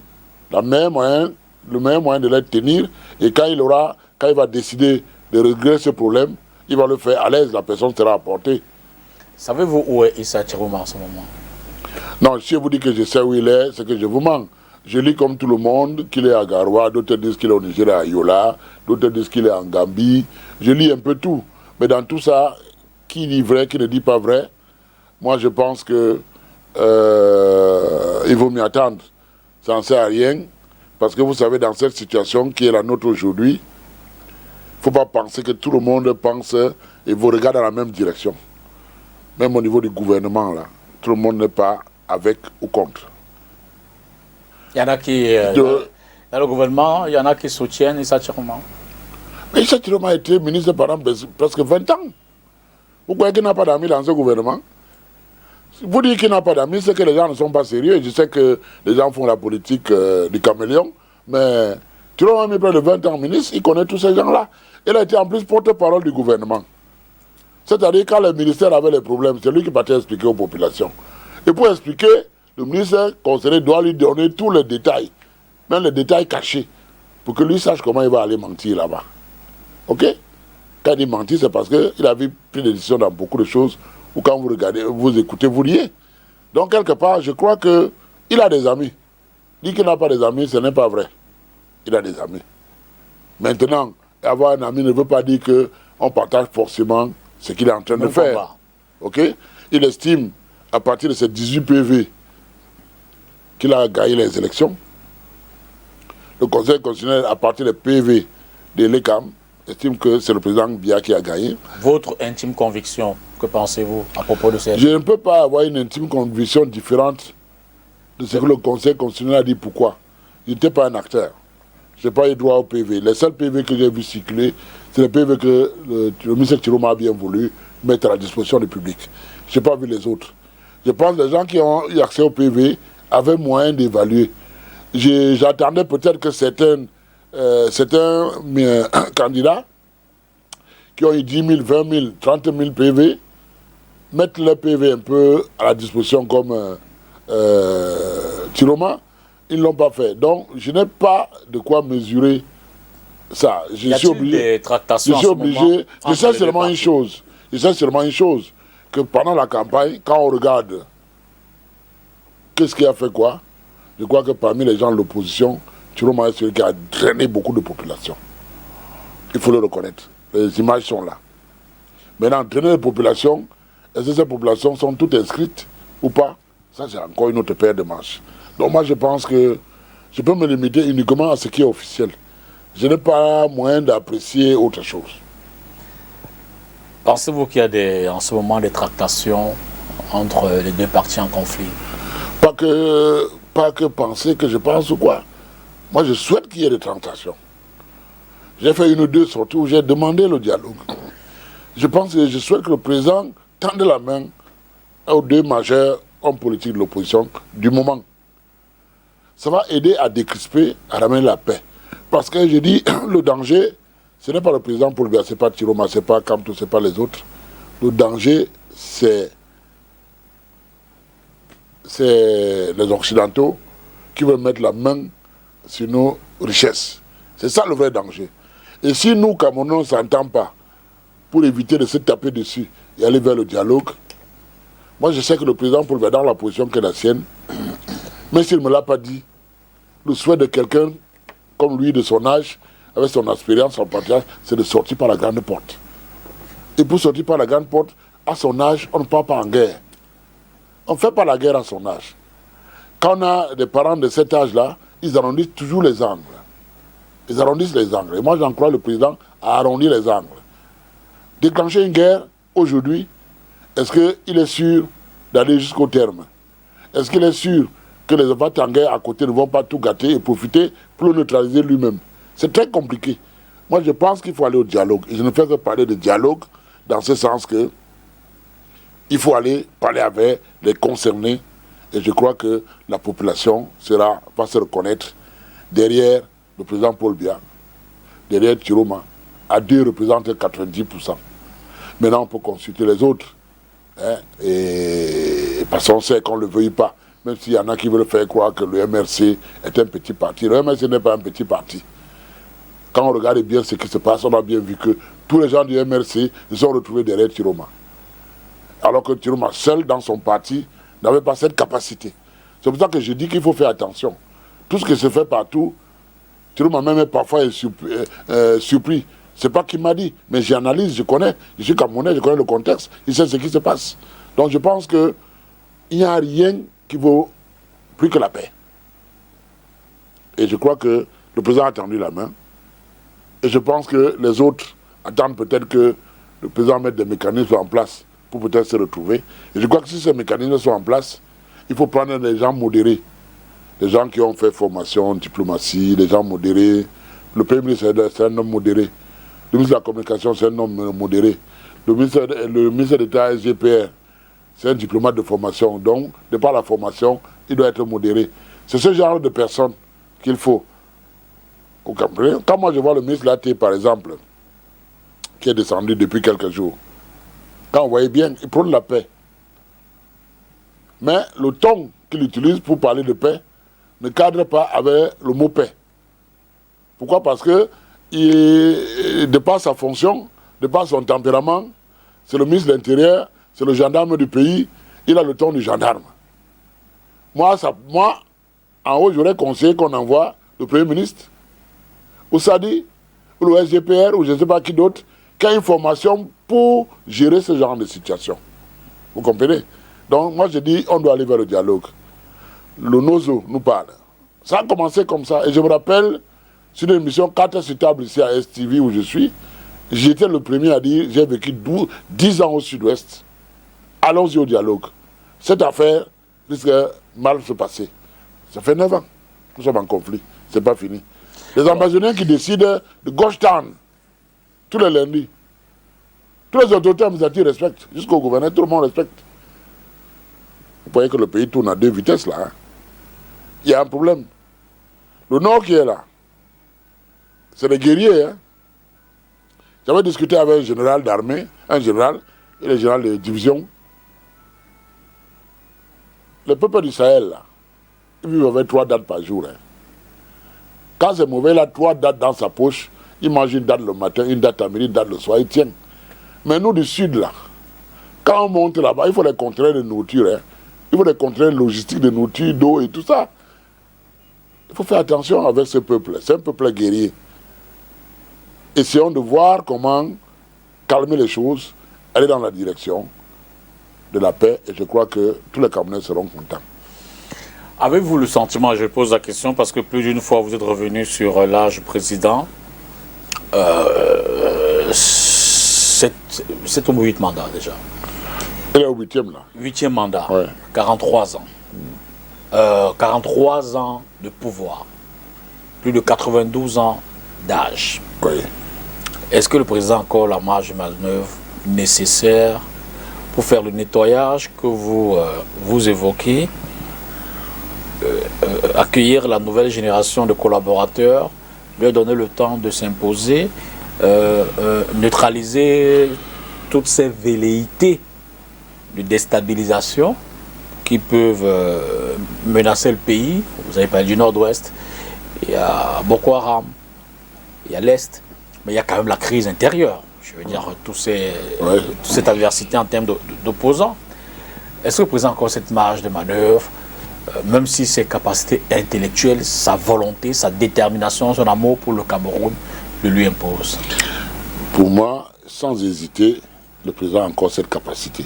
Le meilleur moyen de les tenir, et quand il va décider de régler ce problème, il va le faire à l'aise, la personne sera apportée. Savez-vous où est Issa Chiroma en ce moment? Non, si je vous dis que je sais où il est, c'est que je vous mens. Je lis comme tout le monde qu'il est à Garoua, d'autres disent qu'il est au Nigeria à Yola, d'autres disent qu'il est en Gambie. Je lis un peu tout. Mais dans tout ça, qui dit vrai, qui ne dit pas vrai, moi je pense que il vaut mieux attendre. Ça n'en sert à rien. Parce que vous savez, dans cette situation qui est la nôtre aujourd'hui, il ne faut pas penser que tout le monde pense et vous regarde dans la même direction. Même au niveau du gouvernement, là, tout le monde n'est pas avec ou contre. Il y en a qui, dans le gouvernement, il y en a qui soutiennent Issa Chiroma. Mais Issa Chiroma a été ministre pendant presque 20 ans. Vous croyez qu'il n'a pas d'amis dans ce gouvernement? Vous dites qu'il n'a pas d'amis, c'est que les gens ne sont pas sérieux. Je sais que les gens font la politique du caméléon, mais Chiroma a mis près de 20 ans ministre, il connaît tous ces gens-là. Il a été en plus porte-parole du gouvernement. C'est-à-dire quand le ministère avait les problèmes, c'est lui qui partait expliquer aux populations. Et pour expliquer, le ministère concerné doit lui donner tous les détails, même les détails cachés, pour que lui sache comment il va aller mentir là-bas. Ok? Quand il mentit, c'est parce qu'il avait pris des décisions dans beaucoup de choses, ou quand vous regardez, vous écoutez, vous riez. Donc, quelque part, je crois qu'il a des amis. Dit qu'il n'a pas des amis, ce n'est pas vrai. Il a des amis. Maintenant, avoir un ami ne veut pas dire qu'on partage forcément ce qu'il est en train de faire. Ok? Il estime, à partir de ces 18 PV, qu'il a gagné les élections. Le Conseil constitutionnel, à partir des PV de l'ECAM, estime que c'est le président Biya qui a gagné. Votre intime conviction, que pensez-vous à propos de cette... Je ne peux pas avoir une intime conviction différente de ce que le Conseil constitutionnel a dit. Pourquoi? Je n'étais pas un acteur. Je n'ai pas eu droit au PV. Les seuls PV que j'ai vu circuler, c'est les PV que le ministre Chiroma a bien voulu mettre à la disposition du public. Je n'ai pas vu les autres. Je pense que les gens qui ont eu accès au PV avaient moyen d'évaluer. J'attendais peut-être que certains candidats qui ont eu 10 000, 20 000, 30 000 PV mettent leur PV un peu à la disposition comme Chiroma. Ils ne l'ont pas fait. Donc, je n'ai pas de quoi mesurer ça. Je suis obligé. Je sais seulement une chose. Je sais seulement une chose. Que pendant la campagne, quand on regarde qu'est-ce qui a fait quoi, je crois que parmi les gens de l'opposition, Chiroma est celui qui a drainé beaucoup de populations. Il faut le reconnaître. Les images sont là. Maintenant, drainer les populations, est-ce que ces populations sont toutes inscrites ou pas? Ça, c'est encore une autre paire de manches. Donc moi, je pense que je peux me limiter uniquement à ce qui est officiel. Je n'ai pas moyen d'apprécier autre chose. Pensez-vous qu'il y a en ce moment des tractations entre les deux partis en conflit? Pas que penser que je pense ou quoi. Moi, je souhaite qu'il y ait des tractations. J'ai fait une ou deux sorties où j'ai demandé le dialogue. Je pense que je souhaite que le président tende la main aux deux majeurs hommes politiques de l'opposition du moment. Ça va aider à décrisper, à ramener la paix. Parce que je dis, le danger, ce n'est pas le président Paul Biya, ce n'est pas Chiroma, ce n'est pas Kamto, ce n'est pas les autres. Le danger, c'est les Occidentaux qui veulent mettre la main sur nos richesses. C'est ça le vrai danger. Et si nous, Camerounais, on ne s'entend pas pour éviter de se taper dessus et aller vers le dialogue, moi je sais que le président Paul Biya, dans la position qu'est la sienne, même s'il ne me l'a pas dit, le souhait de quelqu'un comme lui, de son âge, avec son expérience, son partage, c'est de sortir par la grande porte. Et pour sortir par la grande porte, à son âge, on ne part pas en guerre. On ne fait pas la guerre à son âge. Quand on a des parents de cet âge-là, ils arrondissent toujours les angles. Ils arrondissent les angles. Et moi, j'en crois le président à arrondir les angles. Déclencher une guerre, aujourd'hui, est-ce qu'il est sûr d'aller jusqu'au terme? Est-ce qu'il est sûr que les enfants en guerre à côté ne vont pas tout gâter et profiter pour le neutraliser lui-même? C'est très compliqué. Moi, je pense qu'il faut aller au dialogue. Et je ne fais que parler de dialogue dans ce sens que il faut aller parler avec les concernés. Et je crois que la population va se reconnaître derrière le président Paul Biya, derrière Chiroma, à deux représente 90%. Maintenant, on peut consulter les autres. Hein, et parce qu'on sait qu'on ne le veuille pas. Même s'il y en a qui veulent faire croire que le MRC est un petit parti. Le MRC n'est pas un petit parti. Quand on regarde bien ce qui se passe, on a bien vu que tous les gens du MRC se sont retrouvés derrière Chiroma. Alors que Chiroma, seul dans son parti, n'avait pas cette capacité. C'est pour ça que je dis qu'il faut faire attention. Tout ce qui se fait partout, Chiroma même parfois est surpris. C'est pas qu'il m'a dit, mais j'analyse, je connais. Je suis Camerounais, je connais le contexte, je sais ce qui se passe. Donc je pense qu'il n'y a rien qui vaut plus que la paix. Et je crois que le président a tendu la main. Et je pense que les autres attendent peut-être que le président mette des mécanismes en place pour peut-être se retrouver. Et je crois que si ces mécanismes sont en place, il faut prendre des gens modérés. Des gens qui ont fait formation en diplomatie, des gens modérés. Le Premier ministre, c'est un homme modéré. Le ministre de la Communication, c'est un homme modéré. Le ministre d'État SGPR, c'est un diplomate de formation. Donc, de par la formation, il doit être modéré. C'est ce genre de personne qu'il faut. Vous comprenez? Quand moi je vois le ministre Laté, par exemple, qui est descendu depuis quelques jours, quand vous voyez bien, il prône la paix. Mais le ton qu'il utilise pour parler de paix ne cadre pas avec le mot paix. Pourquoi? Parce que, de par sa fonction, de par son tempérament, c'est le ministre de l'Intérieur, c'est le gendarme du pays, il a le ton du gendarme. Moi, en haut, j'aurais conseillé qu'on envoie le Premier ministre, ou Sadi, ou le SGPR, ou je ne sais pas qui d'autre, qui a une formation pour gérer ce genre de situation. Vous comprenez? Donc, moi, je dis, on doit aller vers le dialogue. Le Nozo nous parle. Ça a commencé comme ça. Et je me rappelle, sur une émission 4 sur table ici à STV où je suis, j'étais le premier à dire, j'ai vécu 10 ans au sud-ouest. Allons-y au dialogue. Cette affaire risque mal se passer. Ça fait 9 ans. Nous sommes en conflit. C'est pas fini. Les ambassadeurs qui décident de gauche town tous les lundis. Tous les autorités administratives respectent. Jusqu'au gouverneur, tout le monde respecte. Vous voyez que le pays tourne à 2 vitesses là. Hein. Il y a un problème. Le Nord qui est là, c'est les guerriers. Hein. J'avais discuté avec un général d'armée, un général et le général de division. Le peuple du Sahel, là, il vit avec 3 dates par jour. Hein. Quand c'est mauvais, il a 3 dates dans sa poche. Il mange une date le matin, une date à midi, une date le soir, il tient. Mais nous du Sud, là, quand on monte là-bas, il faut les contraintes de nourriture. Hein. Il faut les contraintes logistiques de nourriture, d'eau et tout ça. Il faut faire attention avec ce peuple. C'est un peuple guerrier. Essayons de voir comment calmer les choses, aller dans la direction de la paix. Et je crois que tous les Camerounais seront contents. Avez-vous le sentiment, je pose la question parce que plus d'une fois vous êtes revenu sur l'âge président, c'est au 8 mandat déjà. Il est au 8e là. 8e mandat, ouais. 43 ans. 43 ans de pouvoir, plus de 92 ans d'âge. Oui. Est-ce que le président a encore la marge de manœuvre nécessaire pour faire le nettoyage que vous évoquez, accueillir la nouvelle génération de collaborateurs, leur donner le temps de s'imposer, neutraliser toutes ces velléités de déstabilisation qui peuvent menacer le pays? Vous avez parlé du nord-ouest, il y a Boko Haram, il y a l'Est, mais il y a quand même la crise intérieure. Je veux dire, toute cette adversité en termes d'opposants. Est-ce que le président a encore cette marge de manœuvre, même si ses capacités intellectuelles, sa volonté, sa détermination, son amour pour le Cameroun le lui impose? Pour moi, sans hésiter, le président a encore cette capacité.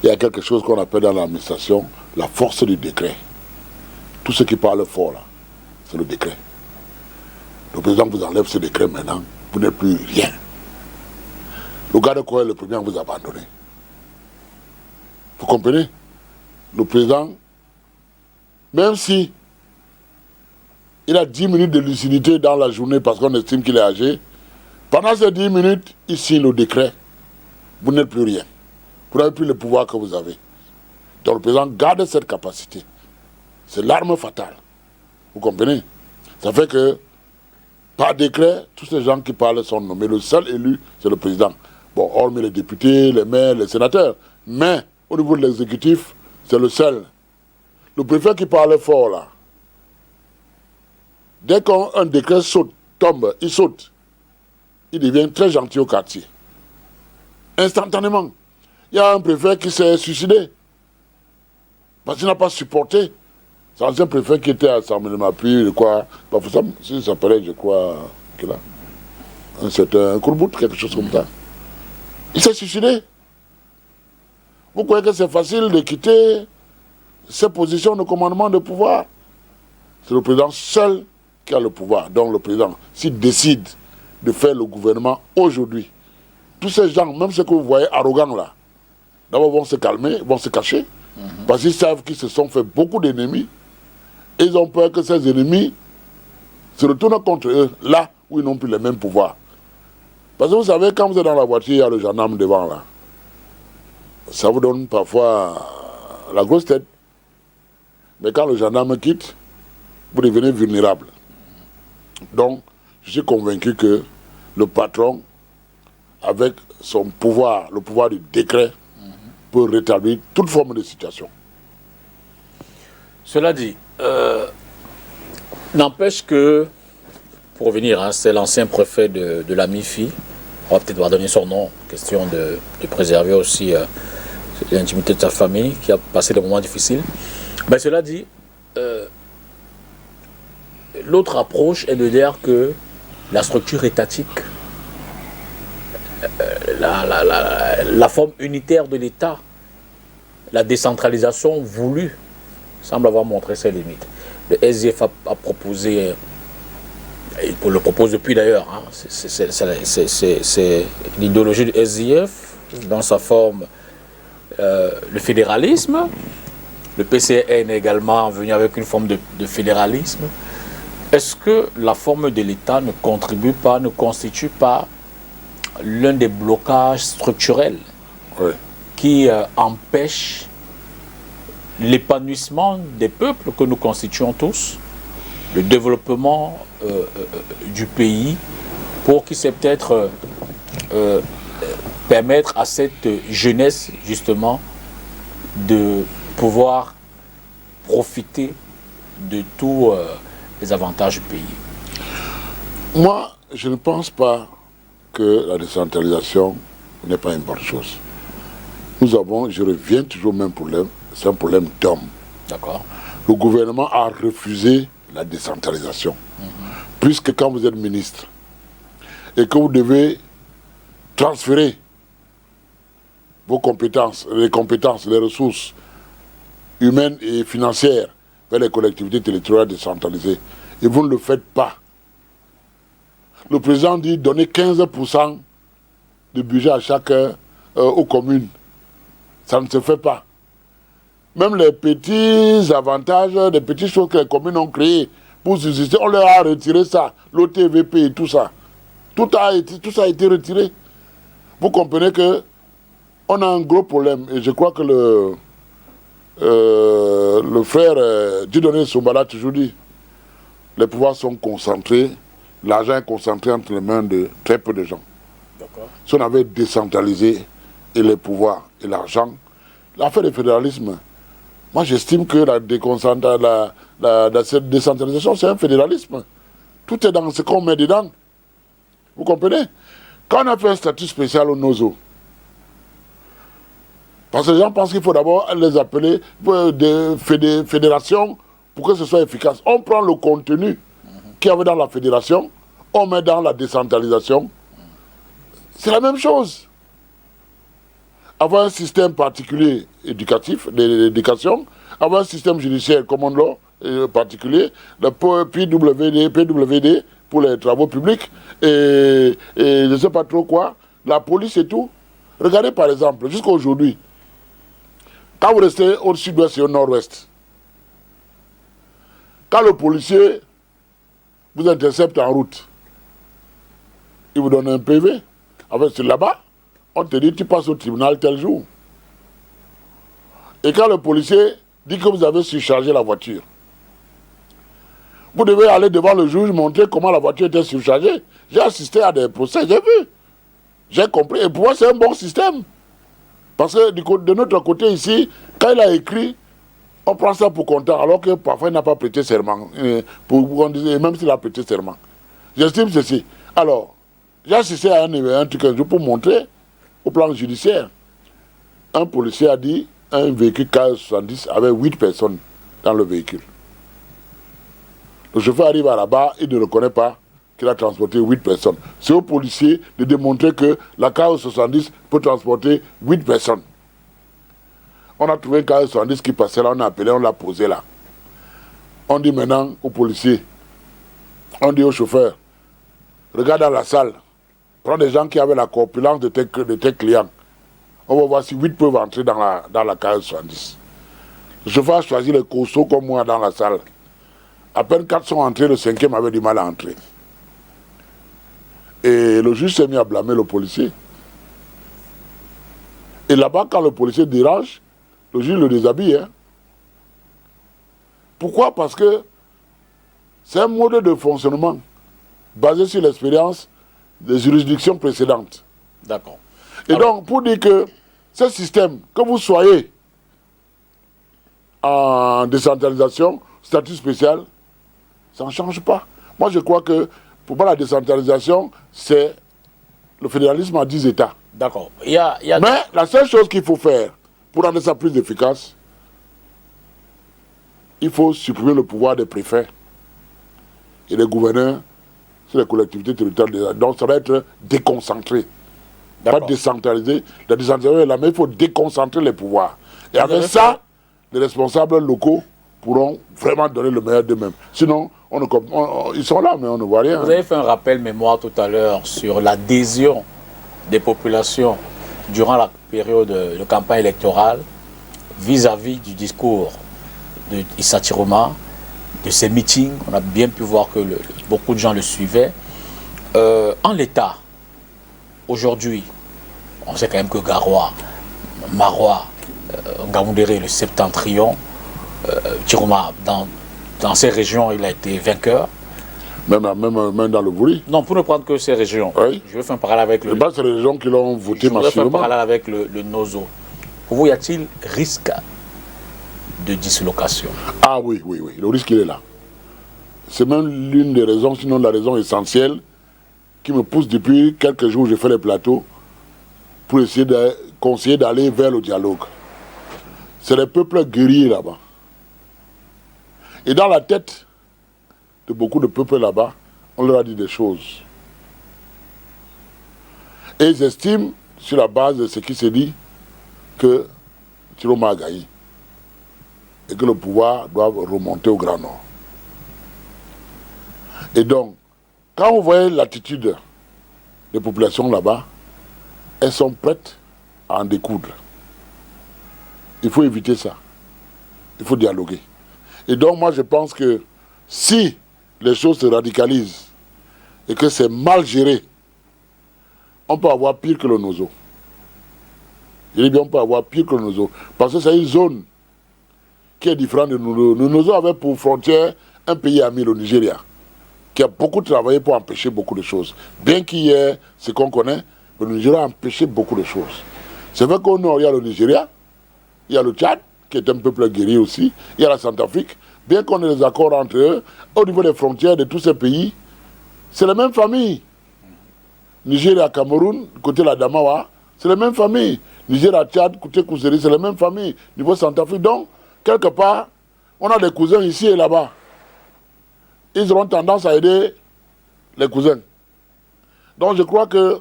Il y a quelque chose qu'on appelle dans l'administration la force du décret. Tout ce qui parle fort là, c'est le décret. Le président vous enlève ce décret maintenant, vous n'êtes plus rien. Le garde corps est le premier à vous abandonner. Vous comprenez? Le président, même si il a 10 minutes de lucidité dans la journée parce qu'on estime qu'il est âgé, pendant ces 10 minutes, il signe le décret. Vous n'êtes plus rien. Vous n'avez plus le pouvoir que vous avez. Donc le président garde cette capacité. C'est l'arme fatale. Vous comprenez? Ça fait que, par décret, tous ces gens qui parlent sont nommés. Le seul élu, c'est le président. Bon, hormis les députés, les maires, les sénateurs. Mais, au niveau de l'exécutif, c'est le seul. Le préfet qui parle fort, là, dès qu'un décret tombe, il saute. Il devient très gentil au quartier. Instantanément. Il y a un préfet qui s'est suicidé. Parce qu'il n'a pas supporté. C'est l'ancien préfet qui était à Assemblement, puis, quoi, il s'appelait, je crois, un certain Kourbout, quelque chose comme ça. Il s'est suicidé. Vous croyez que c'est facile de quitter ces positions de commandement de pouvoir? C'est le président seul qui a le pouvoir. Donc le président, s'il décide de faire le gouvernement aujourd'hui, tous ces gens, même ceux que vous voyez arrogants là, d'abord vont se calmer, vont se cacher, parce qu'ils savent qu'ils se sont fait beaucoup d'ennemis, et ils ont peur que ces ennemis se retournent contre eux, là où ils n'ont plus les mêmes pouvoirs. Parce que vous savez, quand vous êtes dans la voiture, il y a le gendarme devant là. Ça vous donne parfois la grosse tête. Mais quand le gendarme quitte, vous devenez vulnérable. Donc, je suis convaincu que le patron, avec son pouvoir, le pouvoir du décret, peut rétablir toute forme de situation. Cela dit, n'empêche que, pour revenir, hein, c'est l'ancien préfet de la MIFI, on va peut-être devoir donner son nom, question de préserver aussi l'intimité de sa famille, qui a passé des moments difficiles. Mais cela dit, l'autre approche est de dire que la structure étatique, la forme unitaire de l'État, la décentralisation voulue, semble avoir montré ses limites. Le SDF a proposé, il le propose depuis d'ailleurs, hein, c'est l'idéologie du SDF dans sa forme, le fédéralisme. Le PCN est également venu avec une forme de fédéralisme. Est-ce que la forme de l'État ne contribue pas, ne constitue pas l'un des blocages structurels qui empêchent l'épanouissement des peuples que nous constituons tous, le développement du pays, pour qu'il sait peut-être permettre à cette jeunesse justement de pouvoir profiter de tous les avantages du pays? Moi, je ne pense pas que la décentralisation n'est pas une bonne chose. Nous avons, je reviens toujours au même problème, c'est un problème d'homme. D'accord. Le gouvernement a refusé la décentralisation. Puisque quand vous êtes ministre et que vous devez transférer vos compétences, les ressources humaines et financières vers les collectivités territoriales décentralisées, et vous ne le faites pas. Le président dit donner 15% de budget à chacun aux communes. Ça ne se fait pas. Même les petits avantages, les petites choses que les communes ont créées pour subsister, on leur a retiré ça, l'OTVP et tout ça. Tout ça a été retiré. Vous comprenez que on a un gros problème. Et je crois que le frère Dieudonné Soumbala a toujours dit, les pouvoirs sont concentrés, l'argent est concentré entre les mains de très peu de gens. Si on avait décentralisé et les pouvoirs et l'argent, l'affaire du fédéralisme, moi j'estime que cette décentralisation, c'est un fédéralisme. Tout est dans ce qu'on met dedans. Vous comprenez? Quand on a fait un statut spécial au NOZO, parce que les gens pensent qu'il faut d'abord les appeler des fédérations pour que ce soit efficace. On prend le contenu qu'il y avait dans la fédération, on met dans la décentralisation. C'est la même chose. Avoir un système particulier éducatif, d'éducation, avoir un système judiciaire common law particulier, le PWD pour les travaux publics, et je ne sais pas trop quoi, la police et tout. Regardez par exemple, jusqu'à aujourd'hui, quand vous restez au sud-ouest et au nord-ouest, quand le policier vous intercepte en route, il vous donne un PV. En fait, c'est là-bas, on te dit tu passes au tribunal tel jour. Et quand le policier dit que vous avez surchargé la voiture, vous devez aller devant le juge montrer comment la voiture était surchargée. J'ai assisté à des procès, j'ai vu. J'ai compris. Et pour moi, c'est un bon système. Parce que de notre côté ici, quand il a écrit, on prend ça pour comptant, alors que parfois il n'a pas prêté serment. Même s'il a prêté serment. J'estime ceci. Alors, j'ai assisté à un truc un jour pour montrer au plan judiciaire. Un policier a dit un véhicule KS70 avec 8 personnes dans le véhicule. Le chauffeur arrive à là-bas, il ne reconnaît pas qu'il a transporté 8 personnes. C'est au policier de démontrer que la KS70 peut transporter 8 personnes. On a trouvé un KS70 qui passait là, on a appelé, on l'a posé là. On dit maintenant au policier, on dit au chauffeur, regarde dans la salle, prends des gens qui avaient la corpulence de tes clients. On va voir si 8 peuvent entrer dans la KS70. Le chauffeur a choisi les costauds comme moi dans la salle. À peine 4 sont entrés, le 5e avait du mal à entrer. Et le juge s'est mis à blâmer le policier. Et là-bas, quand le policier dérange, le juge le déshabille. Hein. Pourquoi? Parce que c'est un mode de fonctionnement basé sur l'expérience des juridictions précédentes. D'accord. Et donc, pour dire que ce système, que vous soyez en décentralisation, statut spécial, ça ne change pas. Moi, je crois que pour moi, la décentralisation, c'est le fédéralisme à 10 États. D'accord. Mais la seule chose qu'il faut faire pour rendre ça plus efficace, il faut supprimer le pouvoir des préfets et des gouverneurs sur les collectivités territoriales. Donc, ça va être déconcentré. Pas décentralisé. La décentralisation est là, mais il faut déconcentrer les pouvoirs. Et avec ça, les responsables locaux pourront vraiment donner le meilleur d'eux-mêmes. Sinon, ils sont là, mais on ne voit rien. Vous avez fait un rappel mémoire tout à l'heure sur l'adhésion des populations durant la période de campagne électorale vis-à-vis du discours de Issa Chiroma, de ses meetings. On a bien pu voir que beaucoup de gens le suivaient. En l'état, aujourd'hui, on sait quand même que Garoua, Marois, Ngamoundéré, le septentrion, Chiroma, dans ces régions, il a été vainqueur. Même dans le Bouri. Non, pour ne prendre que ces régions. Oui. Je vais faire un parallèle avec le... C'est les régions qui l'ont voté massivement. Je vais faire un parallèle avec le Nozo. Pour vous, y a-t-il risque de dislocation? Ah oui, le risque il est là. C'est même l'une des raisons, sinon la raison essentielle, qui me pousse depuis quelques jours, j'ai fait les plateaux, pour essayer de conseiller d'aller vers le dialogue. C'est les peuples guerriers là-bas. Et dans la tête de beaucoup de peuples là-bas, on leur a dit des choses. Et ils estiment, sur la base de ce qui s'est dit, que Chiroma a gagné. Et que le pouvoir doit remonter au Grand Nord. Et donc, quand vous voyez l'attitude des populations là-bas, elles sont prêtes à en découdre. Il faut éviter ça. Il faut dialoguer. Et donc, moi, je pense que si les choses se radicalisent et que c'est mal géré, on peut avoir pire que le Nozo. Je dis bien, on peut avoir pire que le Nozo. Parce que c'est une zone qui est différente de nous. Le Nozo avait pour frontière un pays ami, le Nigeria, qui a beaucoup travaillé pour empêcher beaucoup de choses. Bien qu'il y ait ce qu'on connaît, le Nigeria a empêché beaucoup de choses. C'est vrai qu'au nord, il y a le Nigeria, il y a le Tchad, qui est un peuple guerrier aussi, il y a la Centrafrique. Bien qu'on ait des accords entre eux, au niveau des frontières de tous ces pays, c'est la même famille. Nigeria, Cameroun, côté la Damawa, c'est la même famille. Nigeria, Tchad, côté Kouseri, c'est la même famille. Niveau Centrafrique, donc, quelque part, on a des cousins ici et là-bas. Ils auront tendance à aider les cousins. Donc je crois que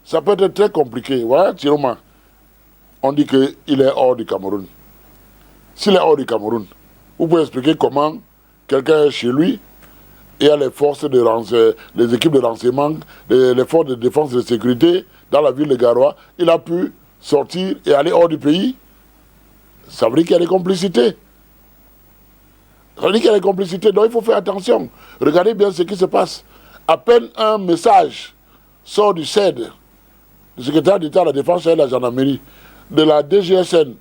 ça peut être très compliqué. Voilà, Chiroma, on dit qu'il est hors du Cameroun. S'il est hors du Cameroun, vous pouvez expliquer comment quelqu'un est chez lui et a les forces de les équipes de renseignement, les forces de défense et de sécurité dans la ville de Garoua, il a pu sortir et aller hors du pays. Ça veut dire qu'il y a des complicités. Ça veut dire qu'il y a des complicités, donc il faut faire attention. Regardez bien ce qui se passe. À peine un message sort du CED, du secrétaire d'État à la Défense et de la Gendarmerie, de la DGSN,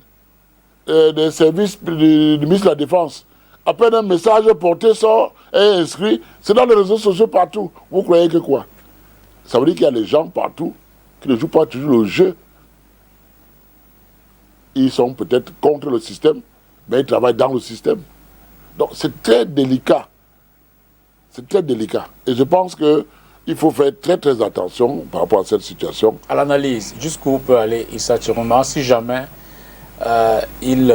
des services du ministre de la Défense. À peine un message porté sort et inscrit, c'est dans les réseaux sociaux partout. Vous croyez que quoi? Ça veut dire qu'il y a des gens partout qui ne jouent pas toujours le jeu. Ils sont peut-être contre le système, mais ils travaillent dans le système. Donc c'est très délicat. C'est très délicat. Et je pense qu'il faut faire très très attention par rapport à cette situation. À l'analyse, jusqu'où peut aller Issa Chiroma si jamais il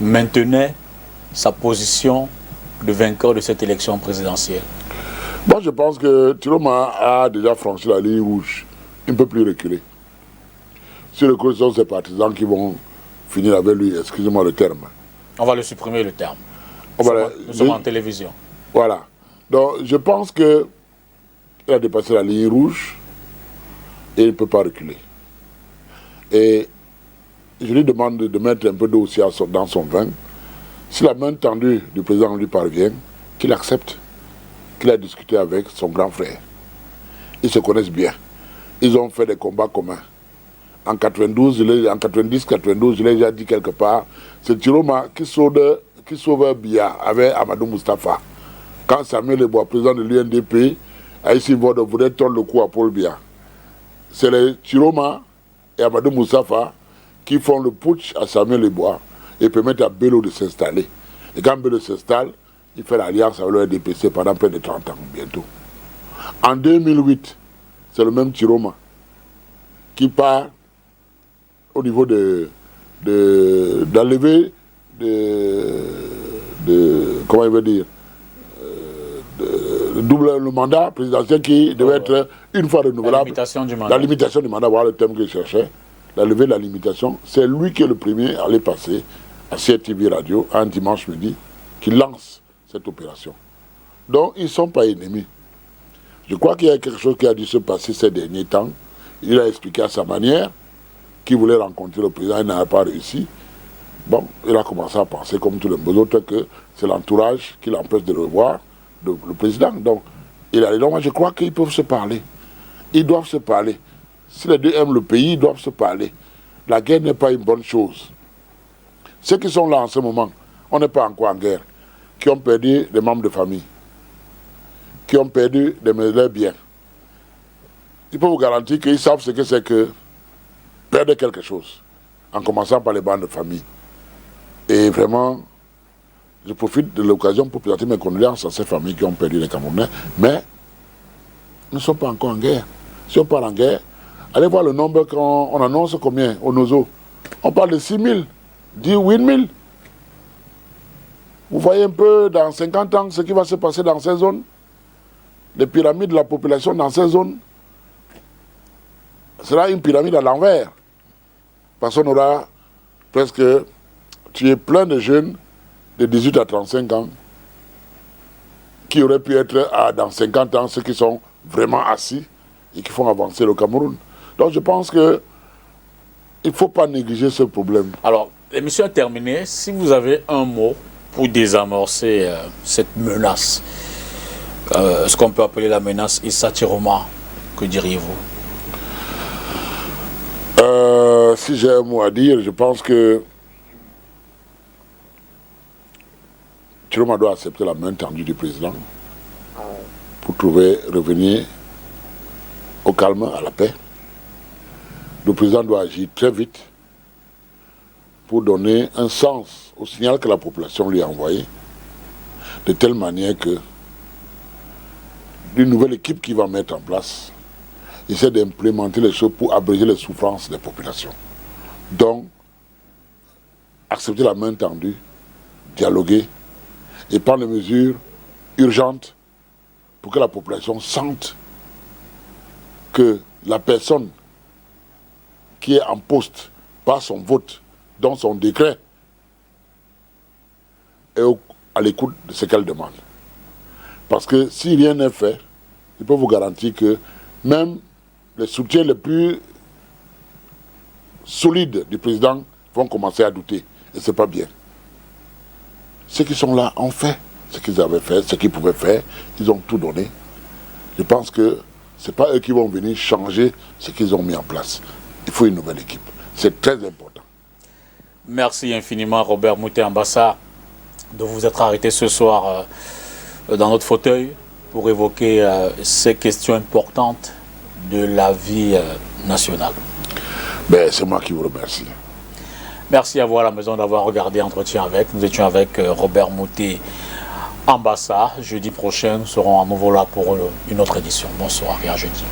maintenait sa position de vainqueur de cette élection présidentielle? Moi je pense que Chiroma a déjà franchi la ligne rouge. Il ne peut plus reculer. Sur le coup, ce sont ses partisans qui vont finir avec lui, excusez-moi le terme. On va le supprimer le terme. Nous sommes en télévision. Voilà. Donc je pense qu'il a dépassé la ligne rouge et il ne peut pas reculer. Et je lui demande de mettre un peu d'eau aussi dans son vin. Si la main tendue du président lui parvient, qu'il accepte qu'il a discuté avec son grand frère Ils se connaissent bien. Ils ont fait des combats communs. En 92, en 90-92, je l'ai déjà dit quelque part, c'est Chiroma qui sauve Biya avec Amadou Moustapha. Quand Samuel Lebois, président de l'UNDP, a ici voulu tordre le cou à Paul Biya. C'est les Chiroma et Amadou Moustapha qui font le putsch à Samuel Lebois et permettent à Bello de s'installer. Et quand Bello s'installe, il fait l'alliance avec le RDPC pendant près de 30 ans bientôt. En 2008, c'est le même Chiroma qui part au niveau d'enlever comment il veut dire, double le mandat présidentiel qui devait être une fois renouvelable. La limitation du mandat, voilà le thème que je cherchais. La levée de la limitation, c'est lui qui est le premier à aller passer à CRTV Radio un dimanche midi, qui lance cette opération. Donc, ils ne sont pas ennemis. Je crois qu'il y a quelque chose qui a dû se passer ces derniers temps. Il a expliqué à sa manière qu'il voulait rencontrer le président, il n'a pas réussi. Bon, il a commencé à penser, comme tous les autres, que c'est l'entourage qui l'empêche de revoir le président. Donc, il a dit, non, moi je crois qu'ils peuvent se parler. Ils doivent se parler. Si les deux aiment le pays, ils doivent se parler. La guerre n'est pas une bonne chose. Ceux qui sont là en ce moment, on n'est pas encore en guerre, qui ont perdu des membres de famille, qui ont perdu leurs biens. Il peut vous garantir qu'ils savent ce que c'est que perdre quelque chose, en commençant par les bandes de famille. Et vraiment, je profite de l'occasion pour présenter mes condoléances à ces familles qui ont perdu les Camerounais, mais nous ne sommes pas encore en guerre. Si on parle en guerre, allez voir le nombre qu'on annonce combien au NOZO. On parle de 6 000, 10 000, 8 000. Vous voyez un peu dans 50 ans ce qui va se passer dans ces zones. Les pyramides de la population dans ces zones sera une pyramide à l'envers. Parce qu'on aura presque tué plein de jeunes de 18 à 35 ans qui auraient pu être dans 50 ans ceux qui sont vraiment assis et qui font avancer le Cameroun. Donc je pense qu'il ne faut pas négliger ce problème. Alors, l'émission est terminée. Si vous avez un mot pour désamorcer cette menace, ce qu'on peut appeler la menace Issa Chiroma, que diriez-vous? Si j'ai un mot à dire, je pense que Chiroma doit accepter la main tendue du président pour revenir au calme, à la paix. Le président doit agir très vite pour donner un sens au signal que la population lui a envoyé, de telle manière que une nouvelle équipe qui va mettre en place essaie d'implémenter les choses pour abréger les souffrances des populations. Donc, accepter la main tendue, dialoguer et prendre des mesures urgentes pour que la population sente que la personne qui est en poste par son vote, dans son décret, est à l'écoute de ce qu'elle demande. Parce que si rien n'est fait, je peux vous garantir que même les soutiens les plus solides du président vont commencer à douter. Et ce n'est pas bien. Ceux qui sont là ont fait ce qu'ils avaient fait, ce qu'ils pouvaient faire. Ils ont tout donné. Je pense que ce n'est pas eux qui vont venir changer ce qu'ils ont mis en place. Il faut une nouvelle équipe. C'est très important. Merci infiniment, Robert Mouté Ambassa, de vous être arrêté ce soir dans notre fauteuil pour évoquer ces questions importantes de la vie nationale. Ben, c'est moi qui vous remercie. Merci à vous à la maison d'avoir regardé Entretien avec. Nous étions avec Robert Mouté Ambassa. Jeudi prochain, nous serons à nouveau là pour une autre édition. Bonsoir et à jeudi.